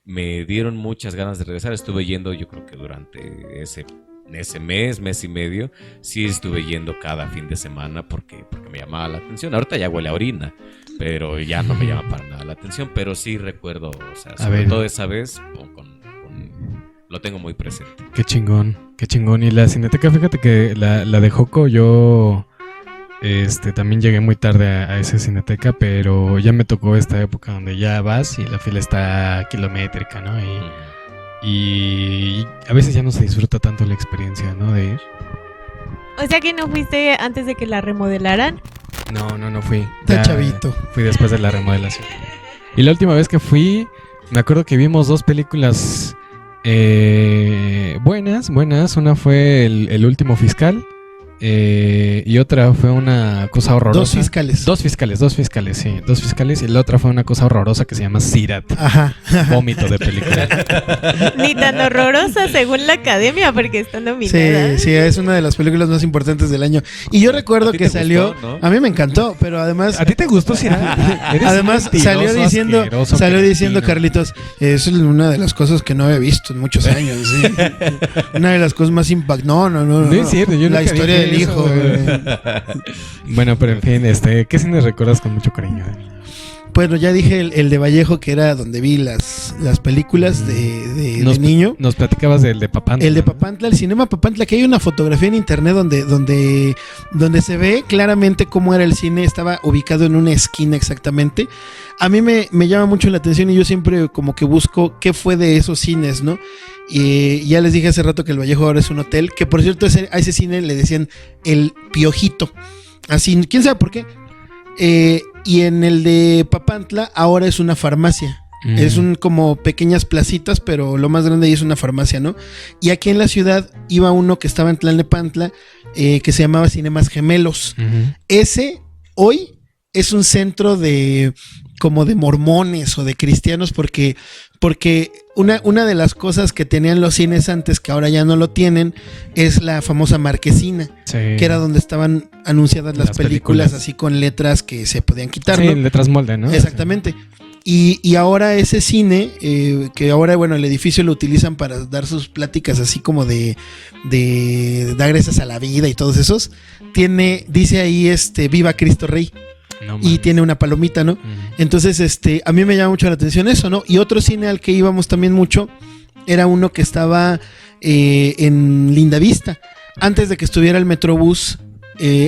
me dieron muchas ganas de regresar. Estuve yendo, yo creo que durante ese mes y medio, sí estuve yendo cada fin de semana porque me llamaba la atención. Ahorita ya huele a orina, pero ya no me llama para nada la atención. Pero sí recuerdo, o sea, sobre todo esa vez, lo tengo muy presente. Qué chingón. Y la Cineteca, fíjate que la de Joco, yo también llegué muy tarde a esa Cineteca, pero ya me tocó esta época donde ya vas y la fila está kilométrica, ¿no? y a veces ya no se disfruta tanto la experiencia, ¿no? De ir. O sea que no fuiste antes de que la remodelaran. No fui. Está Ya chavito. Fui después de la remodelación. Y la última vez que fui, me acuerdo que vimos 2 películas buenas. Una fue el último fiscal. Y otra fue una cosa horrorosa. Dos fiscales. Dos fiscales, sí. 2 fiscales. Y la otra fue una cosa horrorosa que se llama Sirat. Ajá. Vómito de película. Ni tan horrorosa según la academia, porque está nominada. Sí, es una de las películas más importantes del año. Y yo recuerdo ¿A ti que te salió. gustó, no? A mí me encantó, pero además. ¿A ti te gustó Sirat? Eres Además un salió mentiroso, diciendo asqueroso, Carlitos, cretino. es una de las cosas que no había visto en muchos años. ¿Sí? Una de las cosas más impactantes. No. No es cierto, yo La nunca historia dije del eso, hijo. güey. Bueno, pero en fin, ¿qué cine recuerdas con mucho cariño, Dani? Bueno, ya dije el de Vallejo, que era donde vi las películas de niño. Nos platicabas del de Papantla. El de ¿no? Papantla, el cinema Papantla, que hay una fotografía en internet donde se ve claramente cómo era el cine, estaba ubicado en una esquina exactamente. A mí me llama mucho la atención y yo siempre como que busco qué fue de esos cines, ¿no? Y ya les dije hace rato que el Vallejo ahora es un hotel, que por cierto a ese cine le decían el Piojito. Así, quién sabe por qué. Y en el de Papantla ahora es una farmacia. Es como pequeñas placitas, pero lo más grande ahí es una farmacia, ¿no? Y aquí en la ciudad iba uno que estaba en Tlalnepantla, que se llamaba Cinemas Gemelos. Ese hoy es un centro como de mormones o de cristianos, porque una de las cosas que tenían los cines antes, que ahora ya no lo tienen, es la famosa marquesina, Sí. que era donde estaban anunciadas las películas así con letras que se podían quitar, Sí, ¿no? letras molde, ¿no? Exactamente. Y ahora ese cine, que ahora, bueno, el edificio lo utilizan para dar sus pláticas así como de dar gracias a la vida y todos esos, dice ahí Viva Cristo Rey. No Y mames. tiene una palomita, ¿no? Ujú. Entonces, a mí me llama mucho la atención eso, ¿no? Y otro cine al que íbamos también mucho era uno que estaba en Lindavista. Antes de que estuviera el Metrobús,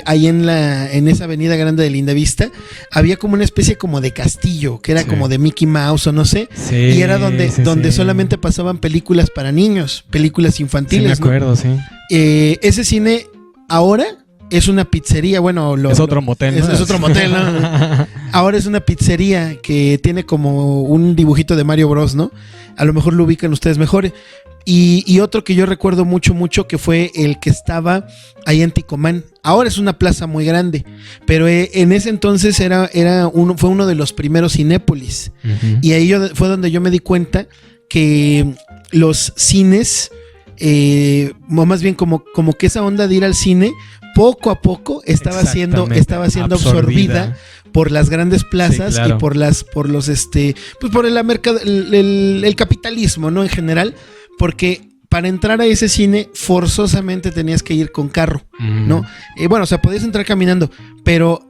ahí en esa avenida grande de Lindavista, había como una especie como de castillo, que era Sí. como de Mickey Mouse o no sé. Sí, Y era donde sí. solamente pasaban películas para niños, películas Sí, me infantiles, ¿no? acuerdo, sí. Ese cine ahora es una pizzería, bueno, Es otro motel, ¿no? es otro motel, ¿no? Ahora es una pizzería que tiene como un dibujito de Mario Bros, ¿no? A lo mejor lo ubican ustedes mejor. Y otro que yo recuerdo mucho que fue el que estaba ahí en Ticomán. Ahora es una plaza muy grande, pero en ese entonces fue uno de los primeros Cinépolis. Ujú. Y ahí fue donde yo me di cuenta que los cines, o más bien como que esa onda de ir al cine, poco a poco estaba siendo Exactamente, absorbida por las grandes plazas, Sí, claro. y por el capitalismo, ¿no? En general, porque para entrar a ese cine forzosamente tenías que ir con carro, ¿no? Bueno, o sea, podías entrar caminando, pero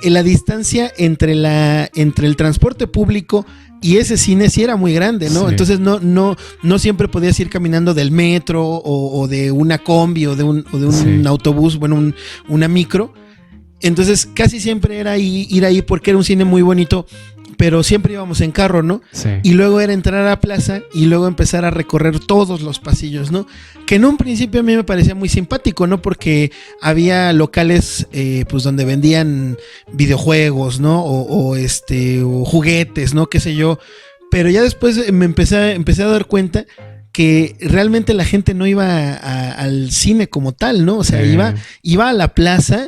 la distancia entre el transporte público y ese cine sí era muy grande, ¿no? Sí. Entonces no siempre podías ir caminando del metro o de una combi o de un Sí. autobús, bueno, una micro. Entonces casi siempre era ir ahí porque era un cine muy bonito, pero siempre íbamos en carro, ¿no? Sí. Y luego era entrar a la plaza y luego empezar a recorrer todos los pasillos, ¿no? Que en un principio a mí me parecía muy simpático, ¿no? Porque había locales, pues donde vendían videojuegos, ¿no? O juguetes, ¿no? Qué sé yo. Pero ya después empecé a dar cuenta que realmente la gente no iba al cine como tal, ¿no? O sea, Sí. iba a la plaza.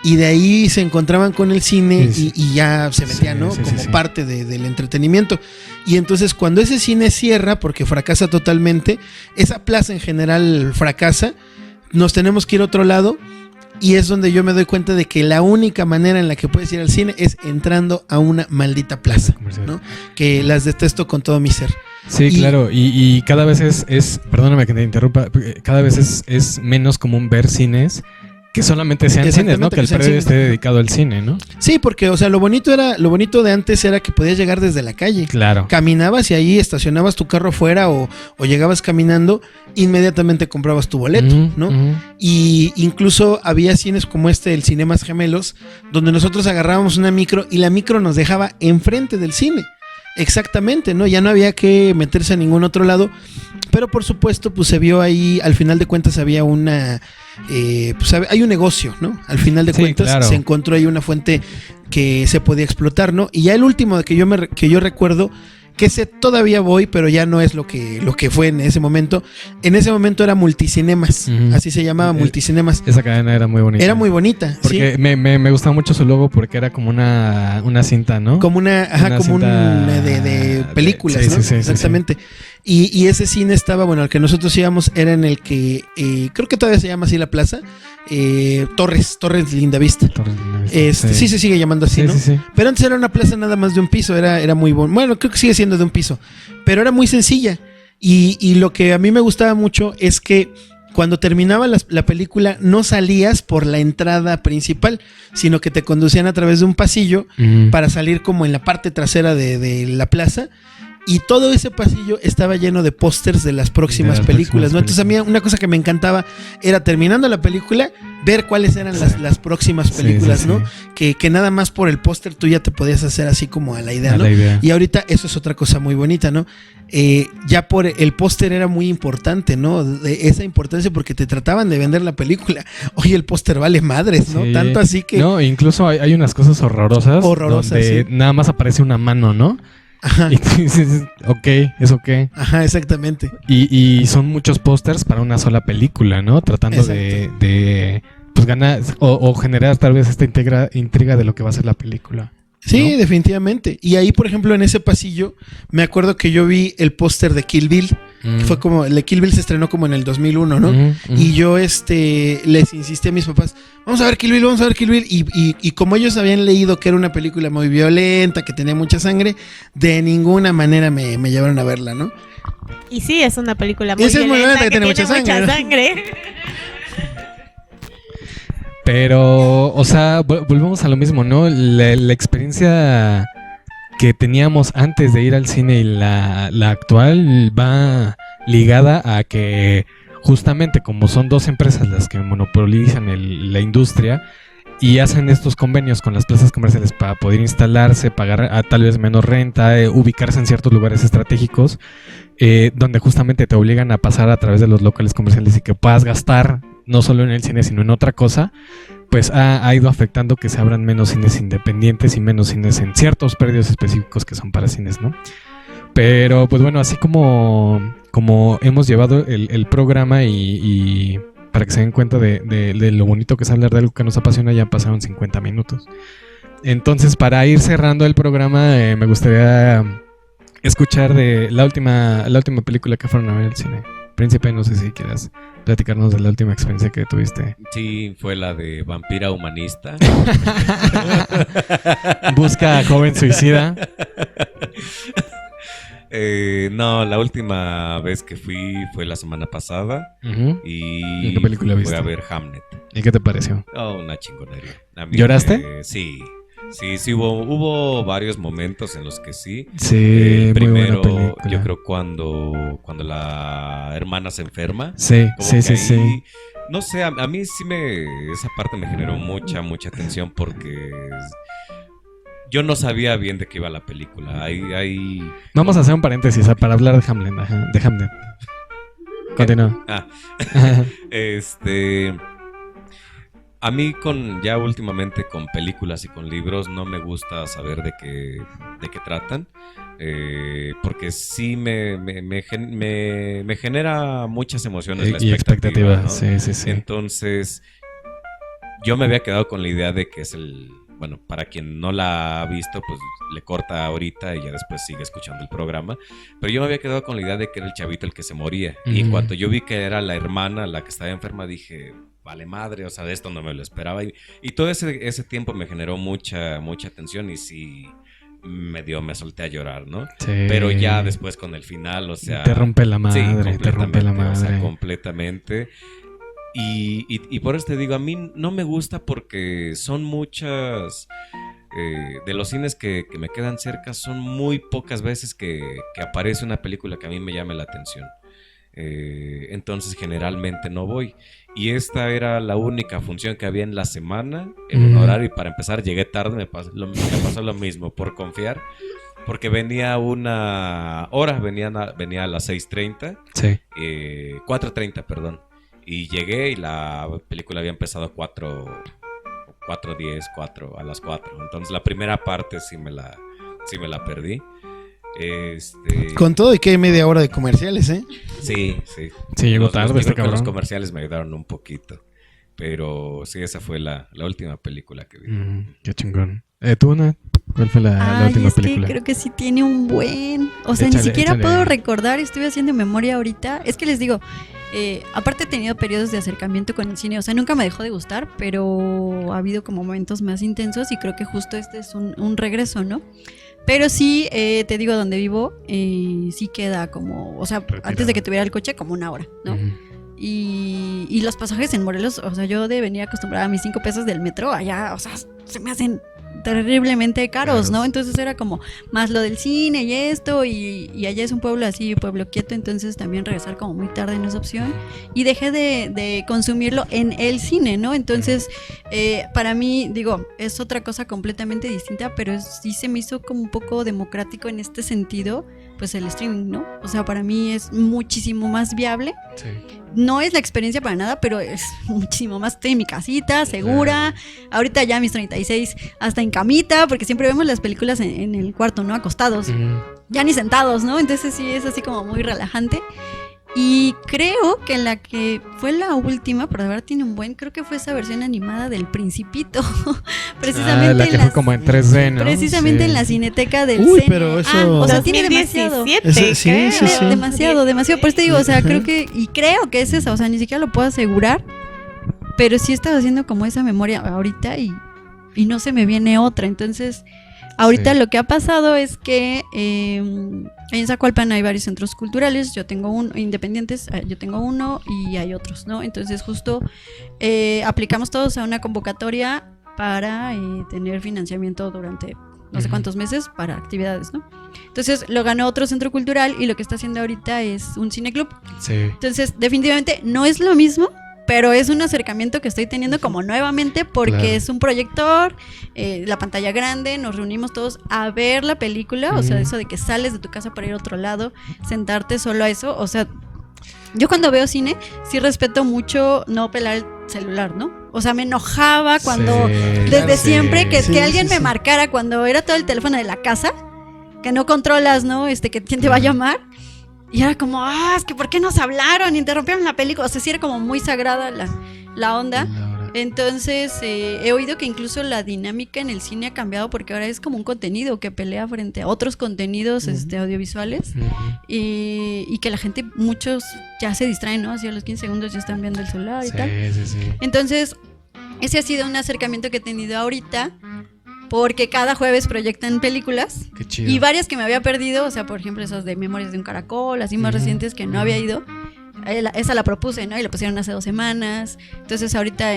Y de ahí se encontraban con el cine Sí. y ya se metían, Sí, ¿no? sí, Como sí. parte del entretenimiento. Y entonces cuando ese cine cierra, porque fracasa totalmente, esa plaza en general fracasa, nos tenemos que ir a otro lado. Y es donde yo me doy cuenta de que la única manera en la que puedes ir al cine es entrando a una maldita plaza, Comercial. ¿no? Que las detesto con todo mi ser. Sí, Y- claro, y cada vez perdóname que te interrumpa, cada vez es menos común ver cines que solamente sean cines, ¿no? Exactamente, Que el que sean predio cines. esté dedicado al cine, ¿no? Sí, porque, o sea, lo bonito de antes era que podías llegar desde la calle. Claro. Caminabas y ahí estacionabas tu carro afuera o llegabas caminando, inmediatamente comprabas tu boleto, Ujú, ¿no? ujú. Y incluso había cines como el Cinemas Gemelos, donde nosotros agarrábamos una micro y la micro nos dejaba enfrente del cine. Exactamente, ¿no? Ya no había que meterse a ningún otro lado. Pero por supuesto, pues se vio ahí, al final de cuentas había una... pues hay un negocio, ¿no? Al final de cuentas claro. se encontró ahí una fuente que se podía explotar, ¿no? Y ya el último que yo recuerdo, que ese todavía voy, pero ya no es lo que fue en ese momento. En ese momento era Multicinemas, así se llamaba, Multicinemas. Esa cadena era muy bonita. Era muy bonita, porque sí. me gustaba mucho su logo porque era como una cinta, ¿no? Como Una como cinta de películas, sí, ¿no? sí, Exactamente. Y ese cine estaba, bueno, al que nosotros íbamos era en el que, creo que todavía se llama así la plaza, Torres Lindavista. Sí se sigue llamando así, sí, ¿no? Sí. Pero antes era una plaza nada más de un piso, era muy bueno, creo que sigue siendo de un piso, pero era muy sencilla. Y lo que a mí me gustaba mucho es que cuando terminaba la película no salías por la entrada principal, sino que te conducían a través de un pasillo para salir como en la parte trasera de la plaza. Y todo ese pasillo estaba lleno de pósters de las próximas películas, ¿no? Entonces a mí una cosa que me encantaba era, terminando la película, ver cuáles eran las próximas películas, ¿no? Que nada más por el póster tú ya te podías hacer así como a la idea, ¿no? Y ahorita eso es otra cosa muy bonita, ¿no? Ya por el póster era muy importante, ¿no? De esa importancia porque te trataban de vender la película. Oye, el póster vale madres, ¿no? Tanto así que... No, incluso hay unas cosas horrorosas. Donde nada más aparece una mano, ¿no? Ajá. Y dices, ok, ¿eso qué? Ajá, exactamente. Y son muchos pósters para una sola película, ¿no? Tratando de pues ganar o generar tal vez esta intriga de lo que va a ser la película. Sí, ¿no? Definitivamente. Y ahí, por ejemplo, en ese pasillo, me acuerdo que yo vi el póster de Kill Bill. Que fue como, el de Kill Bill se estrenó como en el 2001, ¿no? Y yo les insistí a mis papás, vamos a ver Kill Bill. Y como ellos habían leído que era una película muy violenta, que tenía mucha sangre, de ninguna manera me llevaron a verla, ¿no? Y sí, es una película muy violenta, es muy violenta que tiene mucha sangre. Pero, o sea, volvemos a lo mismo, ¿no? La experiencia que teníamos antes de ir al cine y la actual va ligada a que justamente como son dos empresas las que monopolizan la industria y hacen estos convenios con las plazas comerciales para poder instalarse, pagar a tal vez menos renta, ubicarse en ciertos lugares estratégicos, donde justamente te obligan a pasar a través de los locales comerciales y que puedas gastar no solo en el cine sino en otra cosa, pues ha ido afectando que se abran menos cines independientes y menos cines en ciertos predios específicos que son para cines, ¿no? Pero pues bueno, así como hemos llevado el programa y para que se den cuenta de lo bonito que es hablar de algo que nos apasiona, ya pasaron 50 minutos. Entonces, para ir cerrando el programa, me gustaría escuchar de la última película que fueron a ver al cine. Príncipe, no sé si quieras platicarnos de la última experiencia que tuviste. Sí, fue la de Vampira Humanista. Busca a joven suicida. No, la última vez que fui fue la semana pasada. ¿Y Y qué película fui viste? a ver Hamlet. ¿Y qué te pareció? Oh, una chingonería. A mí ¿Lloraste? Sí, hubo varios momentos en los que sí. Sí, muy primero, buena película. yo creo cuando la hermana se enferma. Sí, como sí, que sí, ahí, sí. No sé, a mí sí esa parte me generó mucha atención porque yo no sabía bien de qué iba la película. Vamos a hacer un paréntesis para hablar de Hamlet. Ajá, de Hamlet. Continúa. A mí ya últimamente con películas y con libros no me gusta saber de qué tratan, porque sí me genera muchas emociones la expectativa, ¿no? Sí. Entonces, yo me había quedado con la idea de que es bueno, para quien no la ha visto, pues le corta ahorita y ya después sigue escuchando el programa. Pero yo me había quedado con la idea de que era el chavito el que se moría. Y en cuanto yo vi que era la hermana la que estaba enferma, dije, vale madre, o sea, de esto no me lo esperaba. Y todo ese tiempo me generó mucha tensión y sí me solté a llorar, ¿no? Sí. Pero ya después con el final, o sea... Te rompe la madre, sí, te rompe la madre. O sea, completamente. Y por eso te digo, a mí no me gusta porque son muchas... de los cines que me quedan cerca, son muy pocas veces que aparece una película que a mí me llame la atención. Entonces generalmente no voy. Y esta era la única función que había en la semana, en un horario, y para empezar llegué tarde, me pasó lo mismo por confiar. Porque venía una hora, venía a las 6:30, Sí. 4:30, perdón. Y llegué y la película había empezado a 4:10, a las 4. Entonces la primera parte sí me la perdí. Con todo y que hay media hora de comerciales, ¿eh? Sí. Sí, llegó tarde creo este que los cabrón. comerciales me ayudaron un poquito. Pero sí, esa fue la última película que vi. Qué chingón. ¿Tú, Ana? ¿Cuál fue la Ay, última es película? que creo que sí tiene un buen... O sea, Échale, ni siquiera échale. puedo recordar, estoy haciendo memoria ahorita. Es que les digo, aparte he tenido periodos de acercamiento con el cine, o sea, nunca me dejó de gustar, pero ha habido como momentos más intensos y creo que justo este es un regreso, ¿no? Pero sí, te digo, donde vivo, sí queda como, o sea, Retirado. antes de que tuviera el coche, como una hora, ¿no? Ujú. Y los pasajes en Morelos, o sea, yo de venir acostumbrada a mis 5 pesos del metro, allá, o sea, se me hacen terriblemente caros, ¿no? Entonces era como más lo del cine y esto, y allá es un pueblo así, pueblo quieto, entonces también regresar como muy tarde no es opción. Y dejé de consumirlo en el cine, ¿no? Entonces, para mí, digo, es otra cosa completamente distinta, pero sí se me hizo como un poco democrático en este sentido, pues el streaming, ¿no? O sea, para mí es muchísimo más viable. Sí. No es la experiencia para nada, pero es muchísimo más. Estoy en mi casita, segura. Ahorita ya a mis 36, hasta en camita, porque siempre vemos las películas en el cuarto, ¿no? Acostados. Ya ni sentados, ¿no? Entonces sí es así como muy relajante. Y creo que la que fue la última, pero de verdad tiene un buen, creo que fue esa versión animada del Principito. Precisamente la que fue como en 3D, ¿no? Precisamente Sí. en la cineteca del Uy, CNA. pero eso- O sea, tiene demasiado. 2017, Sí, sí, sí. Demasiado. Por eso te digo, o sea, creo que es esa, o sea, ni siquiera lo puedo asegurar, pero sí he estado haciendo como esa memoria ahorita y no se me viene otra. Entonces, ahorita Sí. lo que ha pasado es que en Zacualpan hay varios centros culturales, yo tengo independientes, yo tengo uno y hay otros, ¿no? Entonces, justo aplicamos todos a una convocatoria para tener financiamiento durante no sé cuántos meses para actividades, ¿no? Entonces lo ganó otro centro cultural y lo que está haciendo ahorita es un cineclub. Sí. Entonces definitivamente no es lo mismo, pero es un acercamiento que estoy teniendo como nuevamente porque Claro. es un proyector, la pantalla grande, nos reunimos todos a ver la película, o sea, eso de que sales de tu casa para ir a otro lado, sentarte solo a eso, o sea, yo cuando veo cine sí respeto mucho no pelar el celular, ¿no? O sea, me enojaba cuando, Sí, desde sí. siempre, que Sí, alguien sí, me sí. marcara cuando era todo el teléfono de la casa, que no controlas, ¿no? Que quién te va a llamar. Y era como, es que ¿por qué nos hablaron? Interrumpieron la película. O sea, sí era como muy sagrada la onda. Entonces, he oído que incluso la dinámica en el cine ha cambiado porque ahora es como un contenido que pelea frente a otros contenidos audiovisuales y que la gente, muchos ya se distraen, ¿no? Así a los 15 segundos ya están viendo el celular y tal. Sí. Entonces, ese ha sido un acercamiento que he tenido ahorita porque cada jueves proyectan películas Qué chido. y varias que me había perdido, o sea, por ejemplo, esas de Memorias de un Caracol, así más recientes que no había ido. Esa la propuse, ¿no? Y la pusieron hace 2 semanas. Entonces ahorita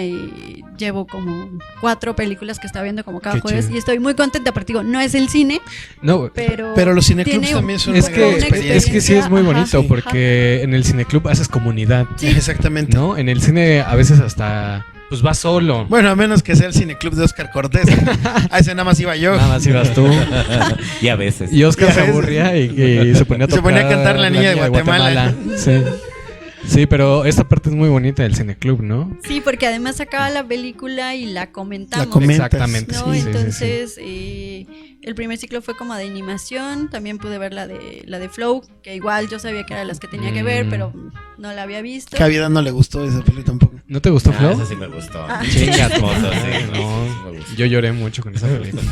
llevo como 4 películas que estaba viendo como cada Qué jueves chido. y estoy muy contenta porque digo, no es el cine, No, pero los cineclubs tiene también son es una que, gran una experiencia. es que sí es muy Ajá, bonito sí. porque en el cineclub haces comunidad, Sí. Exactamente. ¿no? En el cine a veces hasta pues vas solo. Bueno, a menos que sea el cineclub de Oscar Cortés. A ese nada más iba yo. Nada más ibas tú. Y a veces. Y Oscar Y a se veces- aburría y se ponía a Se tocar ponía a cantar La Niña de Guatemala. Sí. Sí, pero esta parte es muy bonita del cineclub, ¿no? sí, porque además acaba la película y la comentamos. La comentas. Exactamente. ¿No? Sí, sí, Entonces, el primer ciclo fue como de animación, también pude ver la de Flow, que igual yo sabía que era las que tenía que ver, pero no la había visto. Que a Vida no le gustó esa peli tampoco. ¿No te gustó, Flo? Esa sí me gustó. Chingas, Hermoso, sí, no. sí me gustó. Yo lloré mucho con esa película.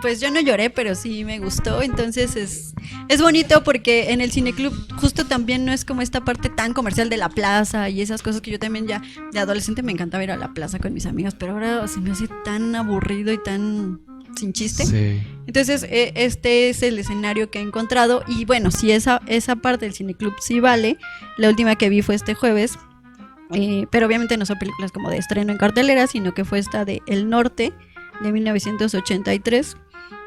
Pues yo no lloré, pero sí me gustó. Entonces es bonito porque en el cineclub justo también no es como esta parte tan comercial de la plaza y esas cosas que yo también ya de adolescente me encantaba ir a la plaza con mis amigas, pero ahora se me hace tan aburrido y tan sin chiste. Sí. Entonces este es el escenario que he encontrado y bueno, si esa parte del cineclub sí vale. La última que vi fue este jueves, pero obviamente no son películas como de estreno en cartelera, sino que fue esta de El Norte de 1983,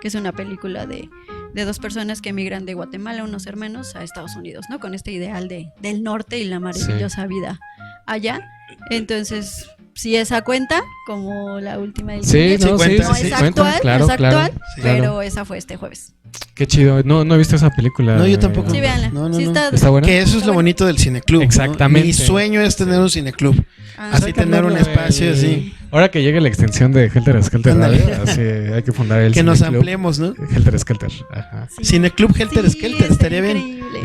que es una película de 2 personas que emigran de Guatemala, unos hermanos, a Estados Unidos, ¿no? Con este ideal del norte y la maravillosa vida allá. Entonces, si esa cuenta, como la última del Sí, cine, no, Sí, sí, cuenta, no sí, es cuenta, actual, claro, no es claro, actual, Sí. pero claro. esa fue este jueves. Qué chido. No he visto esa película. No, yo tampoco. Sí, véanla. No, Sí, ¿Está buena? Que eso es lo bonito del cineclub. ¿no? Exactamente. Mi sueño es tener un cineclub. Ah, Así tener un espacio así. Ahora que llegue la extensión de Helter Skelter Ándale. Radio, así hay que fundar el Que nos Cineclub. ampliemos, ¿no? Helter Skelter. Ajá. Cineclub Helter Sí, Skelter, estaría bien. increíble.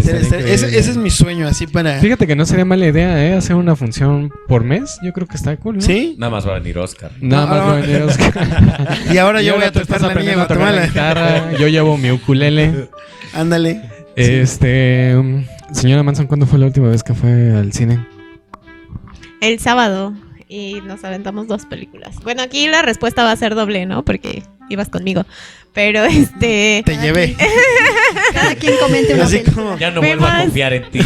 Ese es mi sueño, así para... Fíjate que no sería mala idea, hacer una función por mes. Yo creo que está cool, ¿no? ¿Sí? Nada más va a venir Oscar. Nada más Ah, no venir, Oscar. Y ahora yo voy a tú estás tocar la niña aprendiendo a tocar la Guatemala. guitarra. Yo llevo mi ukulele. Ándale. Señora Manson, ¿cuándo fue la última vez que fue al cine? El sábado. Y nos aventamos 2 películas. Bueno, aquí la respuesta va a ser doble, ¿no? Porque ibas conmigo. Pero Te llevé. Cada quien comente una Así película. como, Ya no vuelvo a Vemos. confiar en ti.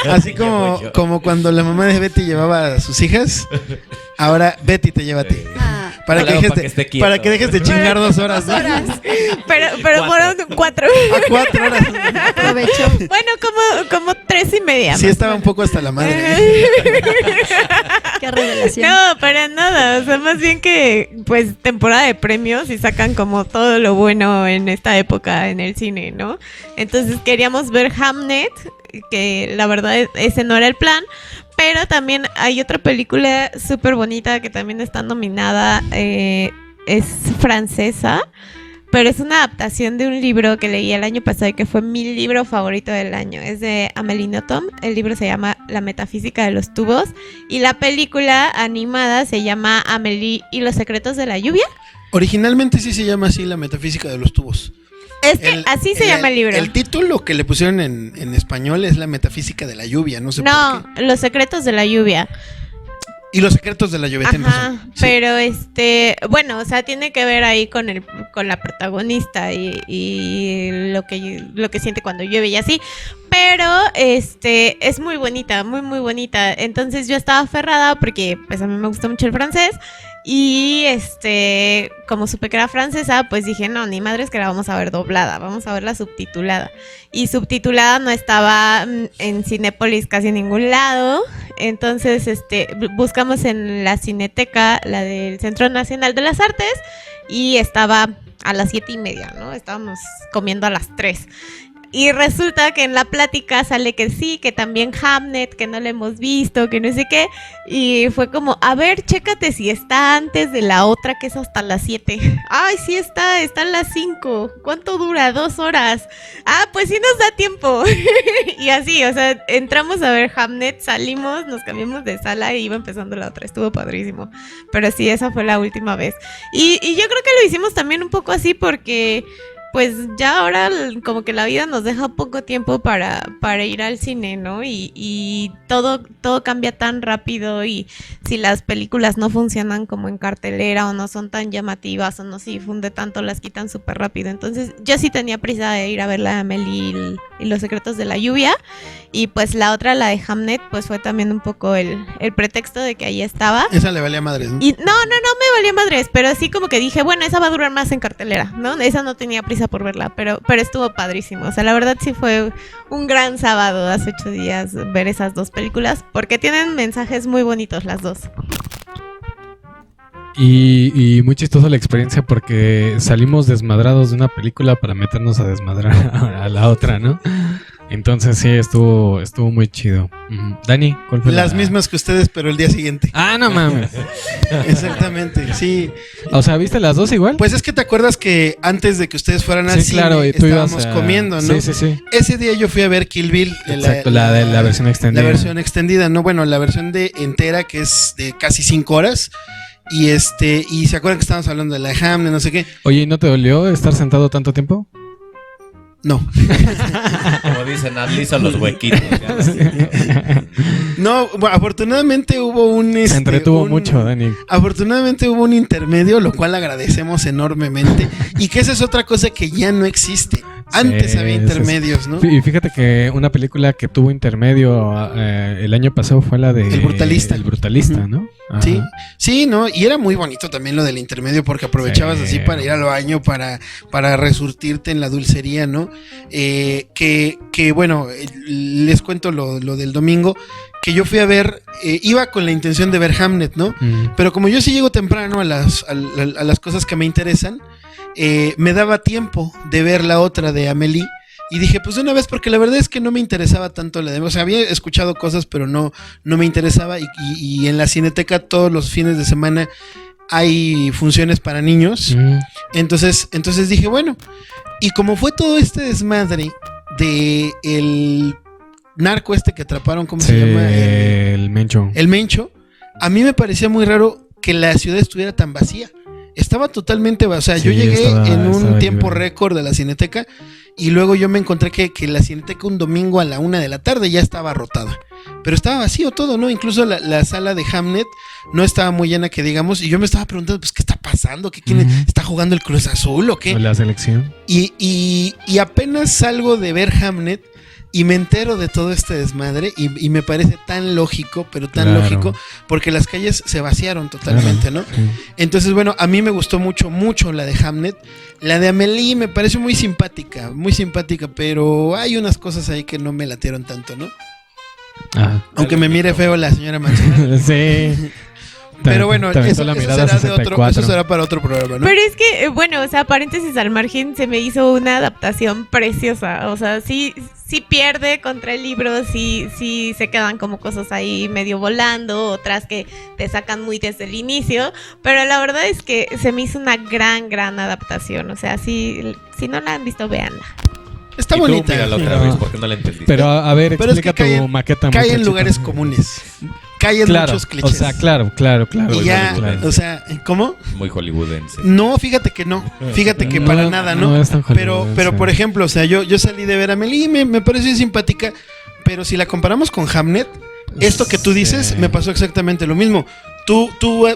así Ya voy yo. como cuando la mamá de Betty llevaba a sus hijas. Ahora Betty te lleva a ti. Ah, Para que, Claro, dejes para de, que esté quieto. para que dejes de chingar 2 horas. ¿no? 2 horas. pero fueron 4. A 4 horas. Aprovecho. Bueno, como 3:30. Sí, más estaba o un menos. poco hasta la madre. Qué revelación. No, para nada. O sea, más bien que, pues, temporada de premios y sacan como todo lo bueno en esta época en el cine, ¿no? Entonces queríamos ver Hamnet, que la verdad ese no era el plan. Pero también hay otra película súper bonita que también está nominada. Es francesa. Pero es una adaptación de un libro que leí el año pasado y que fue mi libro favorito del año. Es de Amélie Nothomb. El libro se llama La metafísica de los tubos. Y la película animada se llama Amélie y los secretos de la lluvia. Originalmente sí se llama así la metafísica de los tubos. Es que así se llama el libro. El título que le pusieron en español es la metafísica de la lluvia, no sé por No, qué. los secretos de la lluvia. Y los secretos de la lluvia, tienes Ajá, razón. Sí. pero bueno, o sea, tiene que ver ahí con la protagonista y lo que siente cuando llueve y así. Pero es muy bonita, muy muy bonita. Entonces yo estaba aferrada porque pues a mí me gusta mucho el francés. Y como supe que era francesa, pues dije, no, ni madres que la vamos a ver doblada, vamos a verla subtitulada. Y subtitulada no estaba en Cinépolis casi en ningún lado. Entonces, buscamos en la Cineteca, la del Centro Nacional de las Artes, y estaba a las 7:30, ¿no? Estábamos comiendo a las 3. Y resulta que en la plática sale que sí, que también Hamnet, que no la hemos visto, que no sé qué. Y fue como, a ver, chécate si está antes de la otra, que es hasta las 7. Ay, sí está a las 5. ¿Cuánto dura? 2 horas. Ah, pues sí nos da tiempo. Y así, o sea, entramos a ver Hamnet, salimos, nos cambiamos de sala y iba empezando la otra. Estuvo padrísimo. Pero sí, esa fue la última vez. Y yo creo que lo hicimos también un poco así porque... pues ya ahora como que la vida nos deja poco tiempo para ir al cine, ¿no? Y todo cambia tan rápido y si las películas no funcionan como en cartelera o no son tan llamativas o no se difunde tanto, las quitan súper rápido. Entonces yo sí tenía prisa de ir a ver la de Amélie y los secretos de la lluvia. Y pues la otra, la de Hamnet, pues fue también un poco el pretexto de que ahí estaba. Esa le valía madres, ¿no? Y no me valía madres, pero así como que dije, bueno, esa va a durar más en cartelera, ¿no? Esa no tenía prisa por verla, pero estuvo padrísimo. O sea, la verdad sí fue un gran sábado hace 8 días ver esas 2 películas, porque tienen mensajes muy bonitos las 2. Y muy chistosa la experiencia porque salimos desmadrados de una película para meternos a desmadrar a la otra, ¿no? Entonces sí, estuvo muy chido. Ujú. Dani, ¿cuál fue Las la- mismas que ustedes, pero el día siguiente. Ah, no mames. Exactamente, sí. O sea, ¿viste las dos igual? Pues es que te acuerdas que antes de que ustedes fueran al sí, cine, claro, y tú ibas estábamos a... comiendo, ¿no? Sí. Ese día yo fui a ver Kill Bill. Exacto, la de la versión extendida. La versión extendida, no, bueno, la versión de entera que es de casi 5 horas. Y y se acuerdan que estábamos hablando de la Hamlet, no sé qué. Oye, ¿y no te dolió estar sentado tanto tiempo? No. Como dicen, liso los huequitos. ya. No, bueno, afortunadamente hubo Se entretuvo mucho, Dani. Afortunadamente hubo un intermedio, lo cual agradecemos enormemente. Y que esa es otra cosa que ya no existe. Antes Sí, había sí, intermedios, ¿no? Y fíjate que una película que tuvo intermedio el año pasado fue la de... El Brutalista. El Brutalista, ¿no? Ajá. Sí, sí, ¿no? Y era muy bonito también lo del intermedio porque aprovechabas Sí. así para ir al baño, para resurtirte en la dulcería, ¿no? Que bueno, les cuento lo del domingo, que yo fui a ver, iba con la intención de ver Hamnet, ¿no? Pero como yo sí llego temprano a las cosas que me interesan, me daba tiempo de ver la otra de Amélie. Y dije, pues de una vez, porque la verdad es que no me interesaba tanto la de... O sea, había escuchado cosas, pero no me interesaba. Y en la Cineteca todos los fines de semana hay funciones para niños. Entonces dije, bueno. Y como fue todo este desmadre de el narco que atraparon, ¿cómo se llama? El Mencho. El Mencho. A mí me parecía muy raro que la ciudad estuviera tan vacía. Estaba totalmente vacía. O sea, yo llegué en un tiempo récord de la Cineteca y luego yo me encontré que la Cineteca un domingo a la 1 de la tarde ya estaba rotada. Pero estaba vacío todo, ¿no? Incluso la sala de Hamnet no estaba muy llena, que digamos, y yo me estaba preguntando, pues, ¿qué está pasando? ¿Quién está jugando el Cruz Azul o qué? O la selección. Y apenas salgo de ver Hamnet y me entero de todo este desmadre y me parece tan lógico, pero tan lógico, porque las calles se vaciaron totalmente, ¿no? Sí. Entonces, bueno, a mí me gustó mucho la de Hamnet. La de Amélie me pareció muy simpática, pero hay unas cosas ahí que no me latieron tanto, ¿no? Ajá. Aunque me mire feo la señora Manzana. Sí. Pero bueno, eso será para otro programa, ¿no? Pero es que, bueno, o sea, paréntesis al margen, se me hizo una adaptación preciosa. O sea, sí pierde contra el libro, sí se quedan como cosas ahí medio volando, otras que te sacan muy desde el inicio. Pero la verdad es que se me hizo una gran adaptación. O sea, si no la han visto, véanla. Está bonita. Mírala otra vez, porque no la entendiste. Pero a ver, pero explica tu maqueta. Cae en lugares comunes. Cae en muchos clichés. O sea, claro. Y ya, o sea, ¿cómo? Muy hollywoodense. No, fíjate que no. Fíjate que para nada, ¿no? No es tan hollywoodense. Pero por ejemplo, o sea, yo salí de ver a Amélie y me pareció simpática. Pero si la comparamos con Hamnet, esto que tú dices me pasó exactamente lo mismo. Tú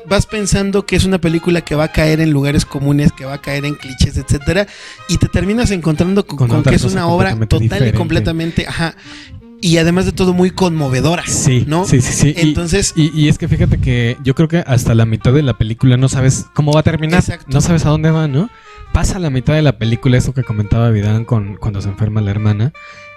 vas pensando que es una película que va a caer en lugares comunes, que va a caer en clichés, etcétera, y te terminas encontrando con que es una obra total diferente. Y completamente, y además de todo muy conmovedora, sí, ¿no? Sí. Entonces, y es que fíjate que yo creo que hasta la mitad de la película no sabes cómo va a terminar, exacto. No sabes a dónde va, ¿no? Pasa la mitad de la película, eso que comentaba Vidán cuando se enferma la hermana,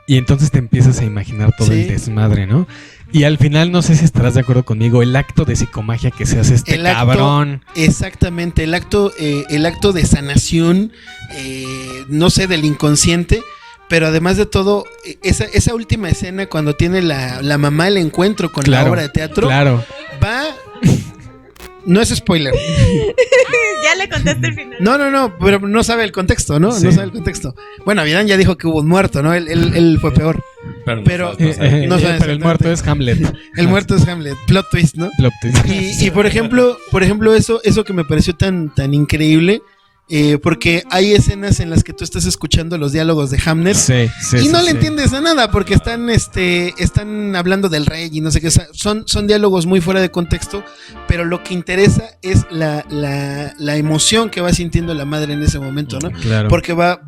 y entonces te empiezas a imaginar todo el desmadre, ¿no? Y al final, no sé si estarás de acuerdo conmigo, el acto de psicomagia que se hace cabrón. Exactamente, el acto de sanación, no sé, del inconsciente, pero además de todo, esa última escena cuando tiene la mamá el encuentro con la obra de teatro, va... No es spoiler. Ya le contaste el final. No, pero no sabe el contexto, ¿no? Sí. No sabe el contexto. Bueno, Vidán ya dijo que hubo un muerto, ¿no? Él fue peor. Pero el muerto es Hamlet. El muerto es Hamlet. Plot twist, ¿no? Plot twist. Y por ejemplo, eso que me pareció tan increíble. Porque hay escenas en las que tú estás escuchando los diálogos de Hamlet y no le entiendes a nada porque están hablando del rey y no sé qué, son diálogos muy fuera de contexto, pero lo que interesa es la emoción que va sintiendo la madre en ese momento, ¿no? Claro. Porque va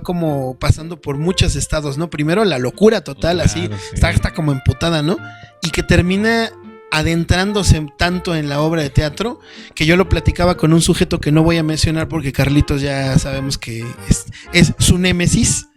como pasando por muchos estados, ¿no? Primero la locura total, así, está como emputada, ¿no? Y que termina adentrándose tanto en la obra de teatro que yo lo platicaba con un sujeto que no voy a mencionar porque Carlitos ya sabemos que es su némesis,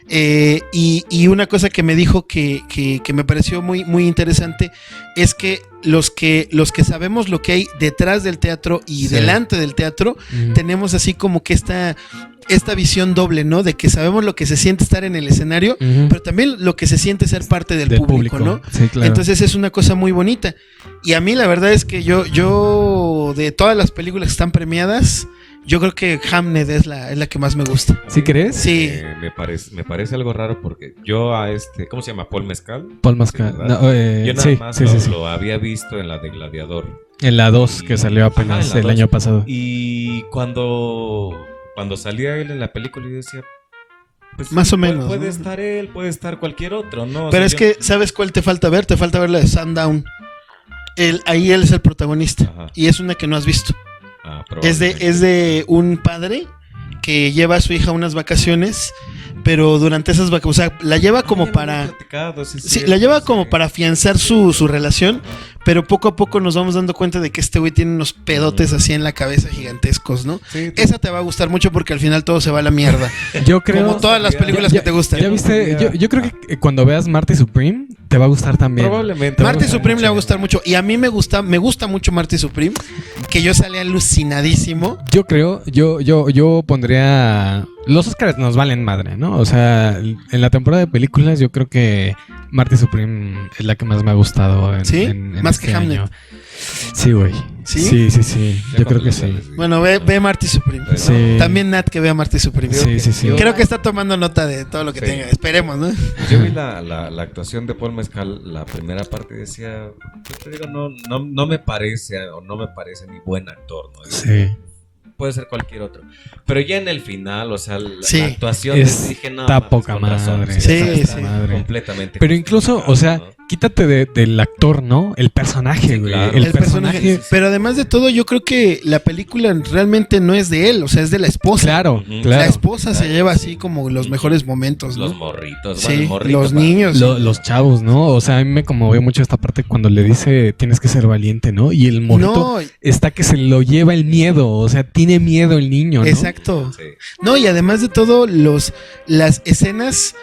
y una cosa que me dijo que me pareció muy, muy interesante es que los que sabemos lo que hay detrás del teatro y delante del teatro, tenemos así como que esta visión doble, ¿no? De que sabemos lo que se siente estar en el escenario, pero también lo que se siente ser parte del público, ¿no? Sí, claro. Entonces es una cosa muy bonita. Y a mí la verdad es que yo de todas las películas que están premiadas, yo creo que Hamnet es la que más me gusta. ¿Sí crees? Sí. Me parece algo raro porque yo a ¿cómo se llama? ¿Paul Mescal? Paul Mescal. Yo nada más lo había visto en la de Gladiador. En la 2 que salió apenas el año pasado. Y cuando salía él en la película yo decía, pues más o menos. Puede estar él, puede estar cualquier otro, ¿no? Pero es que, ¿sabes cuál te falta ver? Te falta ver la de Sundown. Ahí él es el protagonista. Ajá. Y es una que no has visto. Es de un padre que lleva a su hija unas vacaciones, pero durante esas vacaciones, o sea, la lleva como para... la lleva como para afianzar su relación, pero poco a poco nos vamos dando cuenta de que este güey tiene unos pedotes así en la cabeza gigantescos, ¿no? Sí, esa te va a gustar mucho porque al final todo se va a la mierda. Yo creo... Como todas las películas que te gustan. ¿Ya viste? Yo creo que cuando veas Marty Supreme, te va a gustar también. Probablemente. Marty Supreme le va a gustar mucho. Y a mí me gusta mucho Marty Supreme. Que yo salí alucinadísimo. Yo creo, yo pondría... Los Oscars nos valen madre, ¿no? O sea, en la temporada de películas yo creo que Marty Supreme es la que más me ha gustado. ¿Sí? En Más este que Hamnet. año. Sí, güey. ¿Sí? Sí. Yo creo que sí. Bueno, ve Marty Supreme. Sí. También Nat que vea Marty Supreme. Sí. Creo que está tomando nota de todo lo que Sí. tenga. Esperemos, ¿no? Yo vi la actuación de Paul Mescal, la primera parte, y decía, yo te digo, no me parece, o no me parece ni buen actor, ¿no? Sí. Puede ser cualquier otro. Pero ya en el final, o sea, Sí. la actuación, dije, no, Está mames, poca con razón, madre. Sí, está sí. madre. Completamente. Pero incluso, o sea, ¿no? quítate del actor, ¿no? El personaje, Sí, güey. claro. El personaje. Pero además de todo, yo creo que la película realmente no es de él, o sea, es de la esposa. Claro, Ujú. claro. La esposa se Claro, lleva sí. así como los mejores momentos, Los ¿no? morritos, Sí, bueno, el morrito, los pa. niños. Los chavos, ¿no? O sea, a mí me conmovió mucho esta parte cuando le dice tienes que ser valiente, ¿no? Y el morrito No, está que se lo lleva el miedo, o sea, tiene miedo el niño, ¿no? exacto. Sí. No, y además de todo, las escenas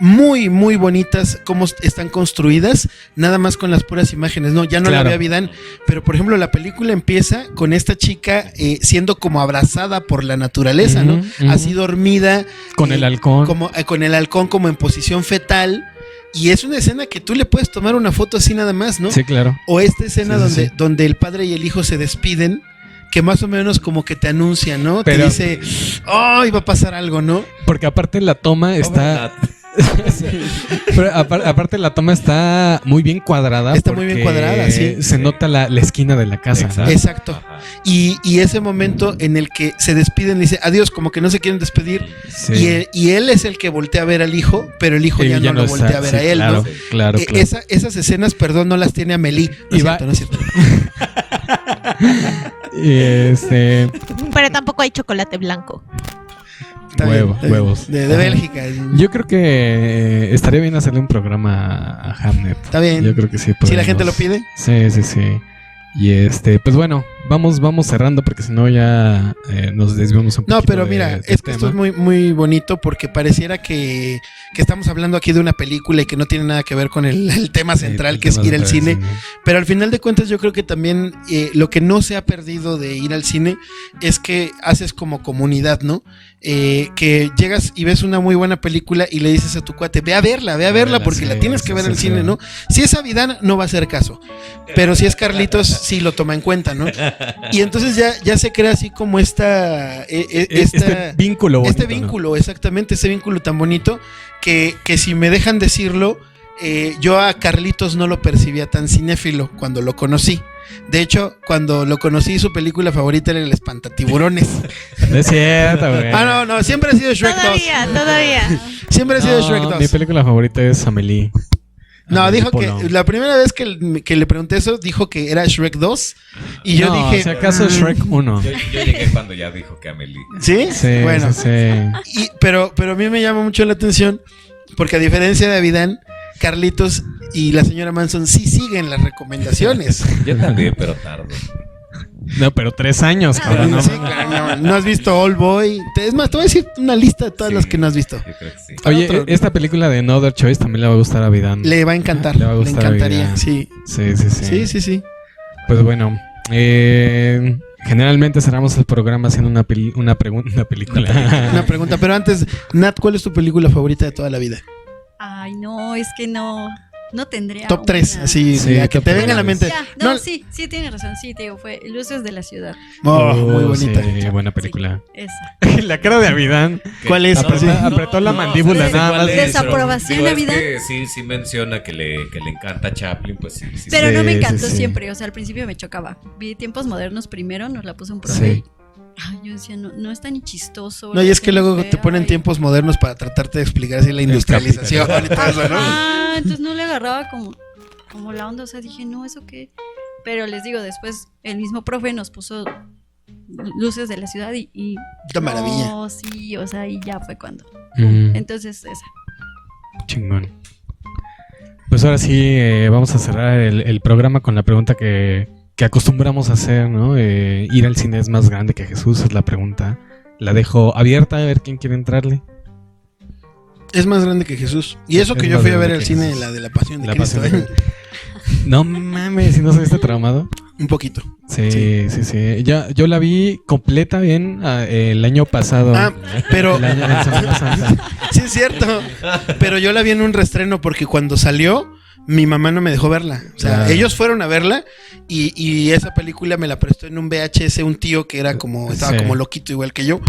muy, muy bonitas, cómo están construidas, nada más con las puras imágenes. No, ya no Claro. la veo a Vidán, pero por ejemplo, la película empieza con esta chica siendo como abrazada por la naturaleza, ¿no? Ujú. Así dormida. Con el halcón. Con el halcón como en posición fetal. Y es una escena que tú le puedes tomar una foto así nada más, ¿no? Sí, claro. O esta escena Sí, sí, donde el padre y el hijo se despiden, que más o menos como que te anuncia, ¿no? Pero- te dice, ¡ay, va a pasar algo!, ¿no? Porque aparte la toma está... Pero aparte la toma está muy bien cuadrada. Está muy bien porque cuadrada, sí. Se nota la esquina de la casa. ¿no? Exacto. Ajá. Y ese momento en el que se despiden, dice, adiós, como que no se quieren despedir. Sí. Y él es el que voltea a ver al hijo, pero el hijo Él ya no lo está- voltea a ver sí, a él, claro, ¿no? Claro, claro. Esas escenas, perdón, no las tiene Amelie. No Y es va- cierto, no es cierto. Y Pero tampoco hay chocolate blanco. Está bien, está bien. Huevos. De Ajá. Bélgica. Yo creo que estaría bien hacerle un programa a Hamnet. Está bien. Yo creo que sí. Si la podemos. gente lo pide. Sí. Y pues bueno, vamos cerrando porque si no ya nos desviamos un poco. No, pero mira, es que esto es muy, muy bonito porque pareciera que estamos hablando aquí de una película y que no tiene nada que ver con el tema central, que es ir al cine. Pero al final de cuentas yo creo que también lo que no se ha perdido de ir al cine es que haces como comunidad, ¿no? Que llegas y ves una muy buena película y le dices a tu cuate, ve a verla porque sí, la tienes que sí, ver sí, al cine, sí. ¿no? Si es Avidán no va a hacer caso, pero si es Carlitos sí lo toma en cuenta, ¿no? Y entonces ya se crea así como este vínculo bonito, este vínculo, exactamente, ese vínculo tan bonito que si me dejan decirlo, yo a Carlitos no lo percibía tan cinéfilo cuando lo conocí. De hecho, cuando lo conocí, su película favorita era El Espantatiburones. ¿no? Es cierto, güey. No, siempre ha sido Shrek 2. Todavía. Siempre ha sido Shrek 2. Mi película favorita es Amelie. No, Amelie dijo Poulain. que la primera vez que le pregunté eso, dijo que era Shrek 2. Y yo No, dije. si acaso Shrek 1. Yo llegué cuando ya dijo que Amelie. ¿Sí? Sí, Bueno, sí. pero a mí me llama mucho la atención porque a diferencia de Avidán, Carlitos y la señora Manson sí siguen las recomendaciones. Yo también, pero tarde. No, pero 3 años, cabrón. No, Sí, claro, no has visto All Boy. Es más, te voy a decir una lista de todas Sí. las que no has visto. Yo creo que sí. Oye, Otro. esta película de No Other Choice también le va a gustar a Vidán. Le va a encantar. Le va a Le gustar a encantaría, Vidán. sí. Sí. Sí. Pues bueno, generalmente cerramos el programa haciendo una película. Una pregunta, pero antes, Nat, ¿cuál es tu película favorita de toda la vida? Ay, no, es que no tendría. Top 3, una. así, Sí, a que top te venga a la tres. mente. Ya, no, sí, tiene razón, sí, te digo, fue Luces de la Ciudad. Muy bonita. Sí, buena película. Esa. La cara de Avidán. ¿Cuál es? Apretó- Sí. apretó la mandíbula, sé nada cuál más. es, Desaprobación, pero, Navidad. Es que sí menciona que le encanta Chaplin, pues sí. Pero no me Sí, encantó sí. siempre, o sea, al principio me chocaba. Vi Tiempos Modernos primero, nos la puso un profe. Sí. Ay, yo decía, no está ni chistoso. No, y es que luego feo, te ponen y- tiempos modernos para tratarte de explicar así la industrialización y todo eso, ¿no? Ah, entonces no le agarraba como la onda, o sea, dije, no, ¿eso qué? Pero les digo, después el mismo profe nos puso Luces de la Ciudad y Qué maravilla. no, sí, o sea, y ya fue cuando. Mm, Entonces, esa. chingón. Pues ahora sí, vamos a cerrar el programa con la pregunta que acostumbramos a hacer, ¿no? ¿Ir al cine es más grande que Jesús? Es la pregunta. La dejo abierta a ver quién quiere entrarle. Es más grande que Jesús. Y eso Es que yo más fui a ver grande al que cine, Jesús. la de la Pasión de La Cristo. Pasión de- No mames, si no estuviste traumado. Un poquito. Sí. Yo la vi completa bien el año pasado. Ah, pero... El año en Semana Santa. Sí, es cierto. Pero yo la vi en un reestreno porque cuando salió, mi mamá no me dejó verla. O sea, Claro. ellos fueron a verla y esa película me la prestó en un VHS un tío que era como, estaba Sí. como loquito igual que yo.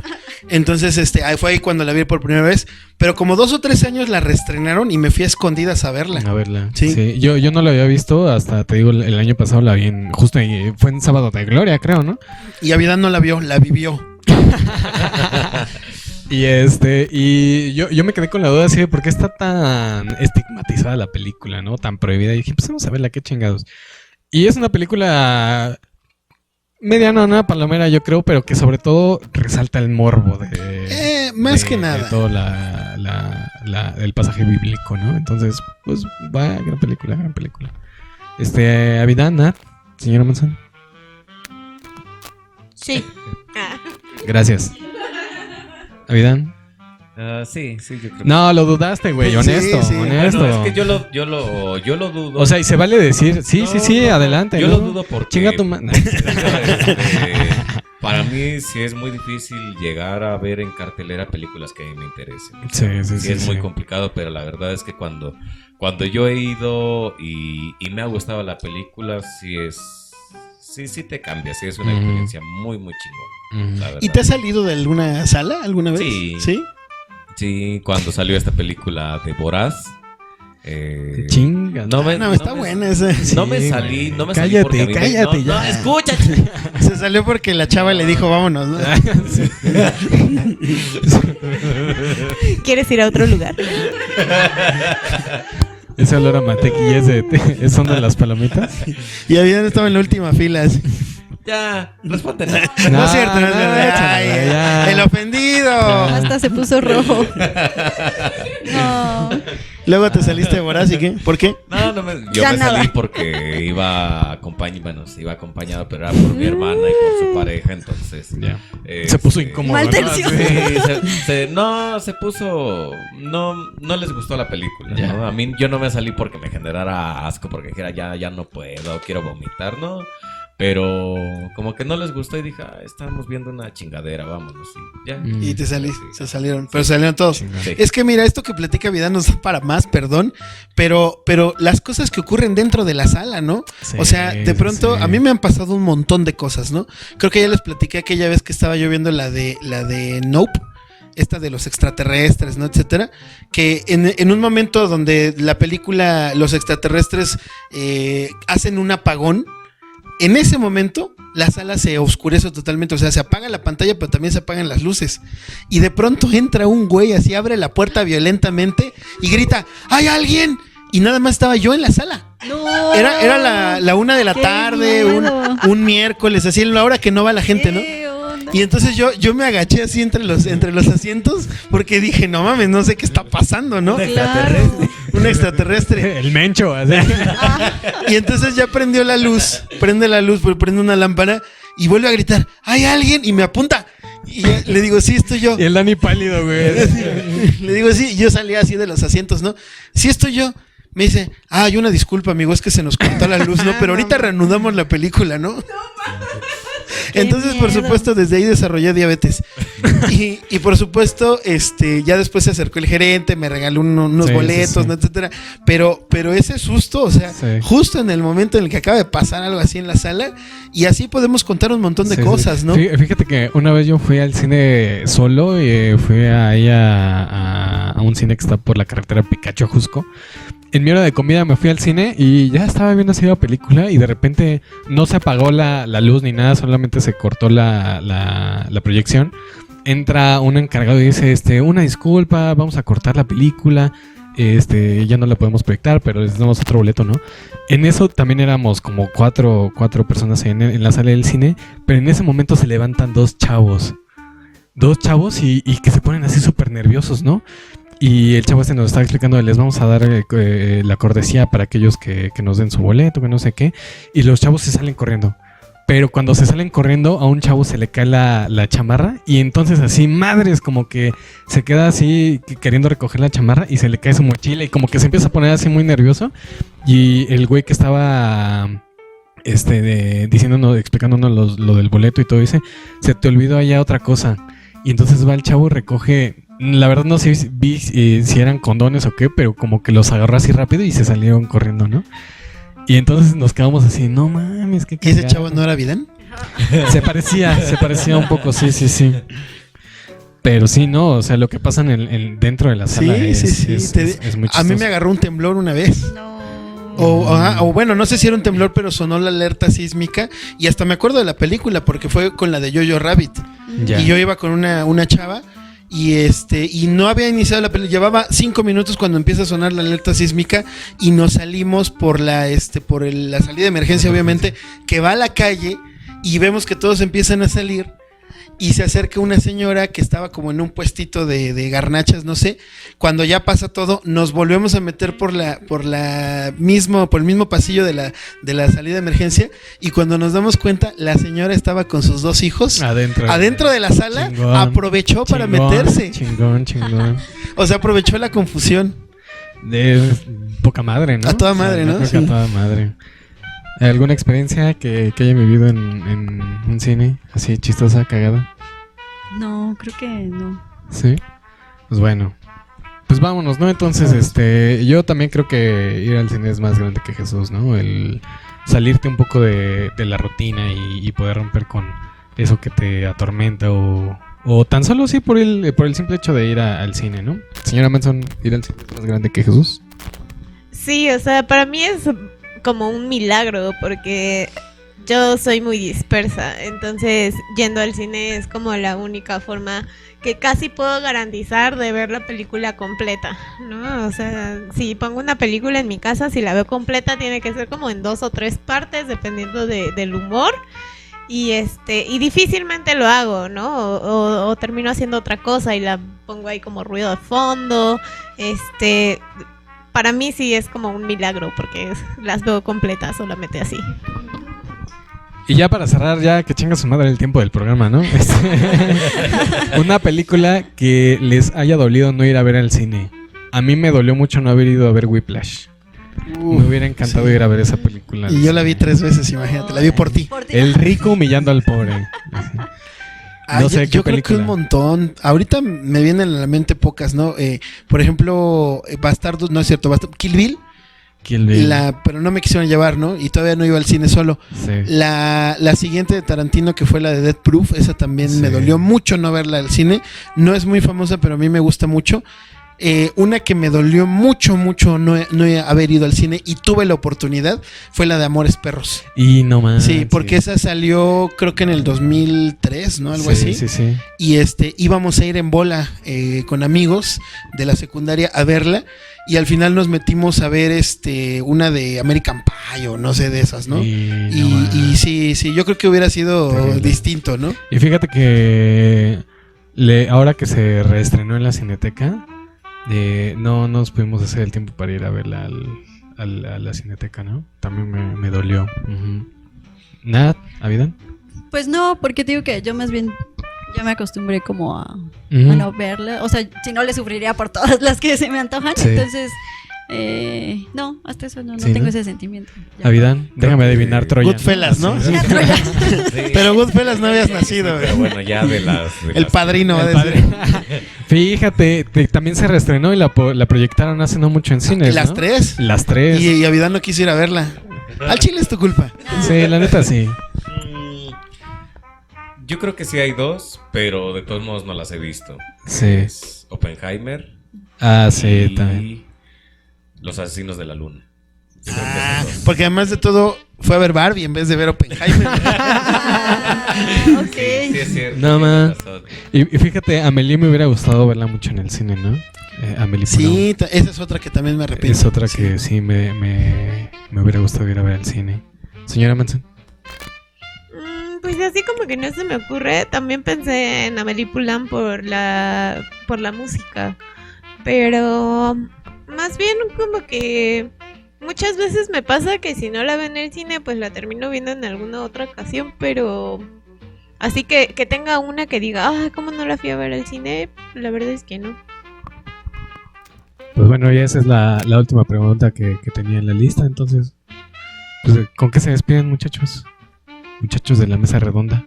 Entonces, fue ahí cuando la vi por primera vez. Pero como 2 o 3 años la reestrenaron y me fui a escondidas a verla. A verla. Sí. Sí. Yo no la había visto hasta, te digo, el año pasado la vi justo ahí, fue en Sábado de Gloria, creo, ¿no? Y Avidán no la vio, la vivió. Y yo me quedé con la duda así de por qué está tan estigmatizada la película, ¿no? Tan prohibida. Y dije, pues vamos a verla, qué chingados. Y es una película medianona, palomera, yo creo, pero que sobre todo resalta el morbo Más de- que de nada. todo el pasaje bíblico, ¿no? Entonces, pues, va, gran película, gran película. Avidán, Nat, señora Manzón. Sí. Ah. Gracias. Avidán. Sí, yo creo que No, lo dudaste, güey, Sí, honesto, sí. honesto. Bueno, es que yo lo dudo. O sea, y se vale decir, sí, No, adelante. Yo ¿no? lo dudo porque... Chinga tu madre. Para mí sí es muy difícil llegar a ver en cartelera películas que a mí me interesen. Sí, Es muy complicado, pero la verdad es que cuando yo he ido y me ha gustado la película, sí te cambia, sí es una Ujú. experiencia muy, muy chingona, la verdad. ¿Y te has salido de alguna sala alguna vez? Sí. ¿Sí? Sí, cuando salió esta película de Boraz. Chinga. No, está buena esa. No me Sí, salí, güey. no me salí porque a mí Cállate no, ya. escucha. Se salió porque la chava le dijo, vámonos, ¿no? ¿Quieres ir a otro lugar? Ese olor a mantequilla son de las palomitas. Y Avidán estaba en la última fila. Así. Ya, responde. No es cierto, no es cierto. Ay, ya. el ofendido. Hasta se puso rojo. No. Luego te saliste de Boraz y qué? ¿Por qué? Yo Ya me nada. salí porque iba acompañado, pero era por mi hermana y por su pareja, entonces. Ya. este, Se puso incómodo. Mal ¿no? tercio. Sí, se puso. No les gustó la película. Ya. ¿no? A mí yo no me salí porque me generara asco, porque dijera ya no puedo, quiero vomitar, ¿no? Pero como que no les gustó y dije, estamos viendo una chingadera, vámonos. Y ya. Mm. Y te saliste, Sí. se salieron. Pero salieron todos. Chingón. Sí. Es que mira, esto que platica Avidán nos da para más, perdón, pero las cosas que ocurren dentro de la sala, ¿no? Sí, O sea, de pronto sí. a mí me han pasado un montón de cosas, ¿no? Creo que ya les platiqué aquella vez que estaba yo viendo la de Nope, esta de los extraterrestres, ¿no? Etcétera, que en un momento donde la película, los extraterrestres hacen un apagón, en ese momento la sala se oscurece totalmente, o sea, se apaga la pantalla, pero también se apagan las luces. Y de pronto entra un güey, así abre la puerta violentamente y grita, ¡hay alguien! Y nada más estaba yo en la sala. No. Era la 1 de la Qué tarde, miedo. un miércoles, así en la hora que no va la gente, ¿no? ¿Qué onda? Y entonces yo me agaché así entre los asientos porque dije, no mames, no sé qué está pasando, ¿no? Claro. Un extraterrestre. El mencho. así. Y entonces ya prendió la luz, prende una lámpara y vuelve a gritar, ¿hay alguien? Y me apunta. Y ya le digo, sí, estoy yo. Y el Dani pálido, güey. Le digo, sí, y yo salí así de los asientos, ¿no? Sí, estoy yo. Me dice, hay una disculpa, amigo, es que se nos cortó la luz, ¿no? Pero ahorita reanudamos la película, ¿no? Entonces, por miedo. supuesto, desde ahí desarrollé diabetes. Y por supuesto, ya después se acercó el gerente, me regaló unos Sí, boletos, sí, sí. ¿no? Etcétera. Pero ese susto, o sea, Sí. justo en el momento en el que acaba de pasar algo así en la sala, y así podemos contar un montón de Sí, cosas, sí. ¿no? Fíjate que una vez yo fui al cine solo y fui ahí a un cine que está por la carretera Picacho-Jusco. En mi hora de comida me fui al cine y ya estaba viendo así la película y de repente no se apagó la luz ni nada, solamente se cortó la proyección. Entra un encargado y dice, una disculpa, vamos a cortar la película, ya no la podemos proyectar, pero les damos otro boleto, ¿no? En eso también éramos como cuatro personas en la sala del cine, pero en ese momento se levantan dos chavos y que se ponen así súper nerviosos, ¿no? Y el chavo nos estaba explicando, les vamos a dar la cortesía para aquellos que nos den su boleto, que no sé qué, y los chavos se salen corriendo. Pero cuando se salen corriendo, a un chavo se le cae la chamarra. Y entonces así, madres, como que se queda así queriendo recoger la chamarra y se le cae su mochila. Y como que se empieza a poner así muy nervioso. Y el güey que estaba diciéndonos, explicándonos lo del boleto y todo, dice, se te olvidó allá otra cosa. Y entonces va el chavo, recoge... La verdad no sé si eran condones o qué, pero como que los agarró así rápido y se salieron corriendo, ¿no? Y entonces nos quedamos así, no mames, qué ¿Y ese cagado. chavo no era Vidán? Se parecía un poco, sí. Pero sí, no, o sea, lo que pasa dentro de la sala Sí. es muy chistoso. A mí me agarró un temblor una vez. No. O bueno, no sé si era un temblor, pero sonó la alerta sísmica. Y hasta me acuerdo de la película, porque fue con la de Jojo Rabbit. Ya. Y yo iba con una chava. Y no había iniciado la película. Llevaba 5 minutos cuando empieza a sonar la alerta sísmica. Y nos salimos por la salida de emergencia, obviamente, que va a la calle. Y vemos que todos empiezan a salir. Y se acerca una señora que estaba como en un puestito de garnachas, no sé. Cuando ya pasa todo, nos volvemos a meter por el mismo pasillo de la salida de emergencia. Y cuando nos damos cuenta, la señora estaba con sus 2 hijos adentro de la sala. Chingón, aprovechó para meterse. Chingón. O sea, aprovechó la confusión. De poca madre, ¿no? A toda madre, ¿no? Yo creo que Sí. a toda madre. ¿Alguna experiencia que hayan vivido en un cine? Así chistosa, cagada. No, creo que no. Sí. Pues bueno. Pues vámonos, ¿no? Entonces, yo también creo que ir al cine es más grande que Jesús, ¿no? El salirte un poco de la rutina y poder romper con eso que te atormenta o tan solo sí por el simple hecho de ir al cine, ¿no? Señora Manson, ¿ir al cine es más grande que Jesús? Sí, o sea, para mí es como un milagro porque yo soy muy dispersa, entonces yendo al cine es como la única forma que casi puedo garantizar de ver la película completa, ¿no? O sea, si pongo una película en mi casa, si la veo completa tiene que ser como en 2 o 3 partes dependiendo del humor. Y difícilmente lo hago, ¿no? O termino haciendo otra cosa y la pongo ahí como ruido de fondo. Para mí sí es como un milagro porque las veo completas solamente así. Y ya para cerrar, ya que chinga su madre el tiempo del programa, ¿no? Una película que les haya dolido no ir a ver al cine. A mí me dolió mucho no haber ido a ver Whiplash. Me hubiera encantado sí. ir a ver esa película. Y yo la vi 3 veces, imagínate. La vi por ti. El rico humillando al pobre. No sé qué yo creo que película. un montón. Ahorita me vienen a la mente pocas, ¿no? Por ejemplo, Bastardos, no es cierto, Kill Bill. Kill Bill. Pero no me quisieron llevar, ¿no? Y todavía no iba al cine solo. Sí. La siguiente de Tarantino, que fue la de Death Proof, esa también Sí. me dolió mucho no verla al cine. No es muy famosa, pero a mí me gusta mucho. Una que me dolió mucho no haber ido al cine y tuve la oportunidad fue la de Amores Perros. Y no más. Sí, porque esa salió creo que en el 2003, ¿no? Algo así. Sí. Y íbamos a ir en bola con amigos de la secundaria a verla. Y al final nos metimos a ver una de American Pie o no sé de esas, ¿no? Y sí, yo creo que hubiera sido terrible. distinto, ¿no? Y fíjate que ahora que se reestrenó en la Cineteca, no nos pudimos hacer el tiempo para ir a verla a la Cineteca, ¿no? También me dolió. Uh-huh. ¿Nada, Avidan? Pues no, porque te digo que yo más bien ya me acostumbré como a no verla. O sea, si no le sufriría por todas las que se me antojan. Sí. Entonces, no, hasta eso no Sí, tengo ¿no? ese sentimiento. Ya. Avidan, déjame adivinar Troya. Goodfellas, ¿no? Sí. Sí. Sí. Pero Goodfellas no habías nacido. Pero bueno, ya de las... El padrino va a El decir. Fíjate, también se reestrenó y la proyectaron hace no mucho en cines, Las ¿no? 3. Las 3. Y Avidán no quiso ir a verla. Al chile es tu culpa. Sí, la neta sí. Yo creo que sí hay 2, pero de todos modos no las he visto. Sí. Es Oppenheimer Ah, sí, y también. Los Asesinos de la Luna. Yo creo que esas 2. Porque además de todo, fue a ver Barbie en vez de ver Oppenheimer. Ok. Sí, es cierto. No, tienes man. razón. Y fíjate, Amelie me hubiera gustado verla mucho en el cine, ¿no? Amelie Sí, esa es otra que también me Poulain. arrepiento. Es otra que sí me hubiera gustado ir a ver al cine. Señora Manson. Pues así como que no se me ocurre. También pensé en Amélie Poulain por la música. Pero más bien como que muchas veces me pasa que si no la veo en el cine, pues la termino viendo en alguna otra ocasión, pero así que tenga una que diga, ¿cómo no la fui a ver al cine? La verdad es que no. Pues bueno, ya esa es la última pregunta que tenía en la lista. Entonces, pues, ¿con qué se despiden, muchachos? Muchachos de la mesa redonda.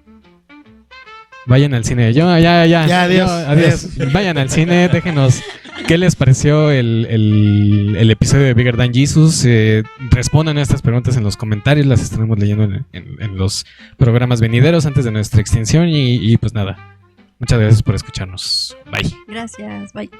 Vayan al cine. Ya, adiós. Adiós. Vayan al cine, déjenos qué les pareció el episodio de Bigger Than Jesus. Respondan a estas preguntas en los comentarios, las estaremos leyendo en los programas venideros antes de nuestra extinción. Y pues nada, muchas gracias por escucharnos. Bye. Gracias, bye.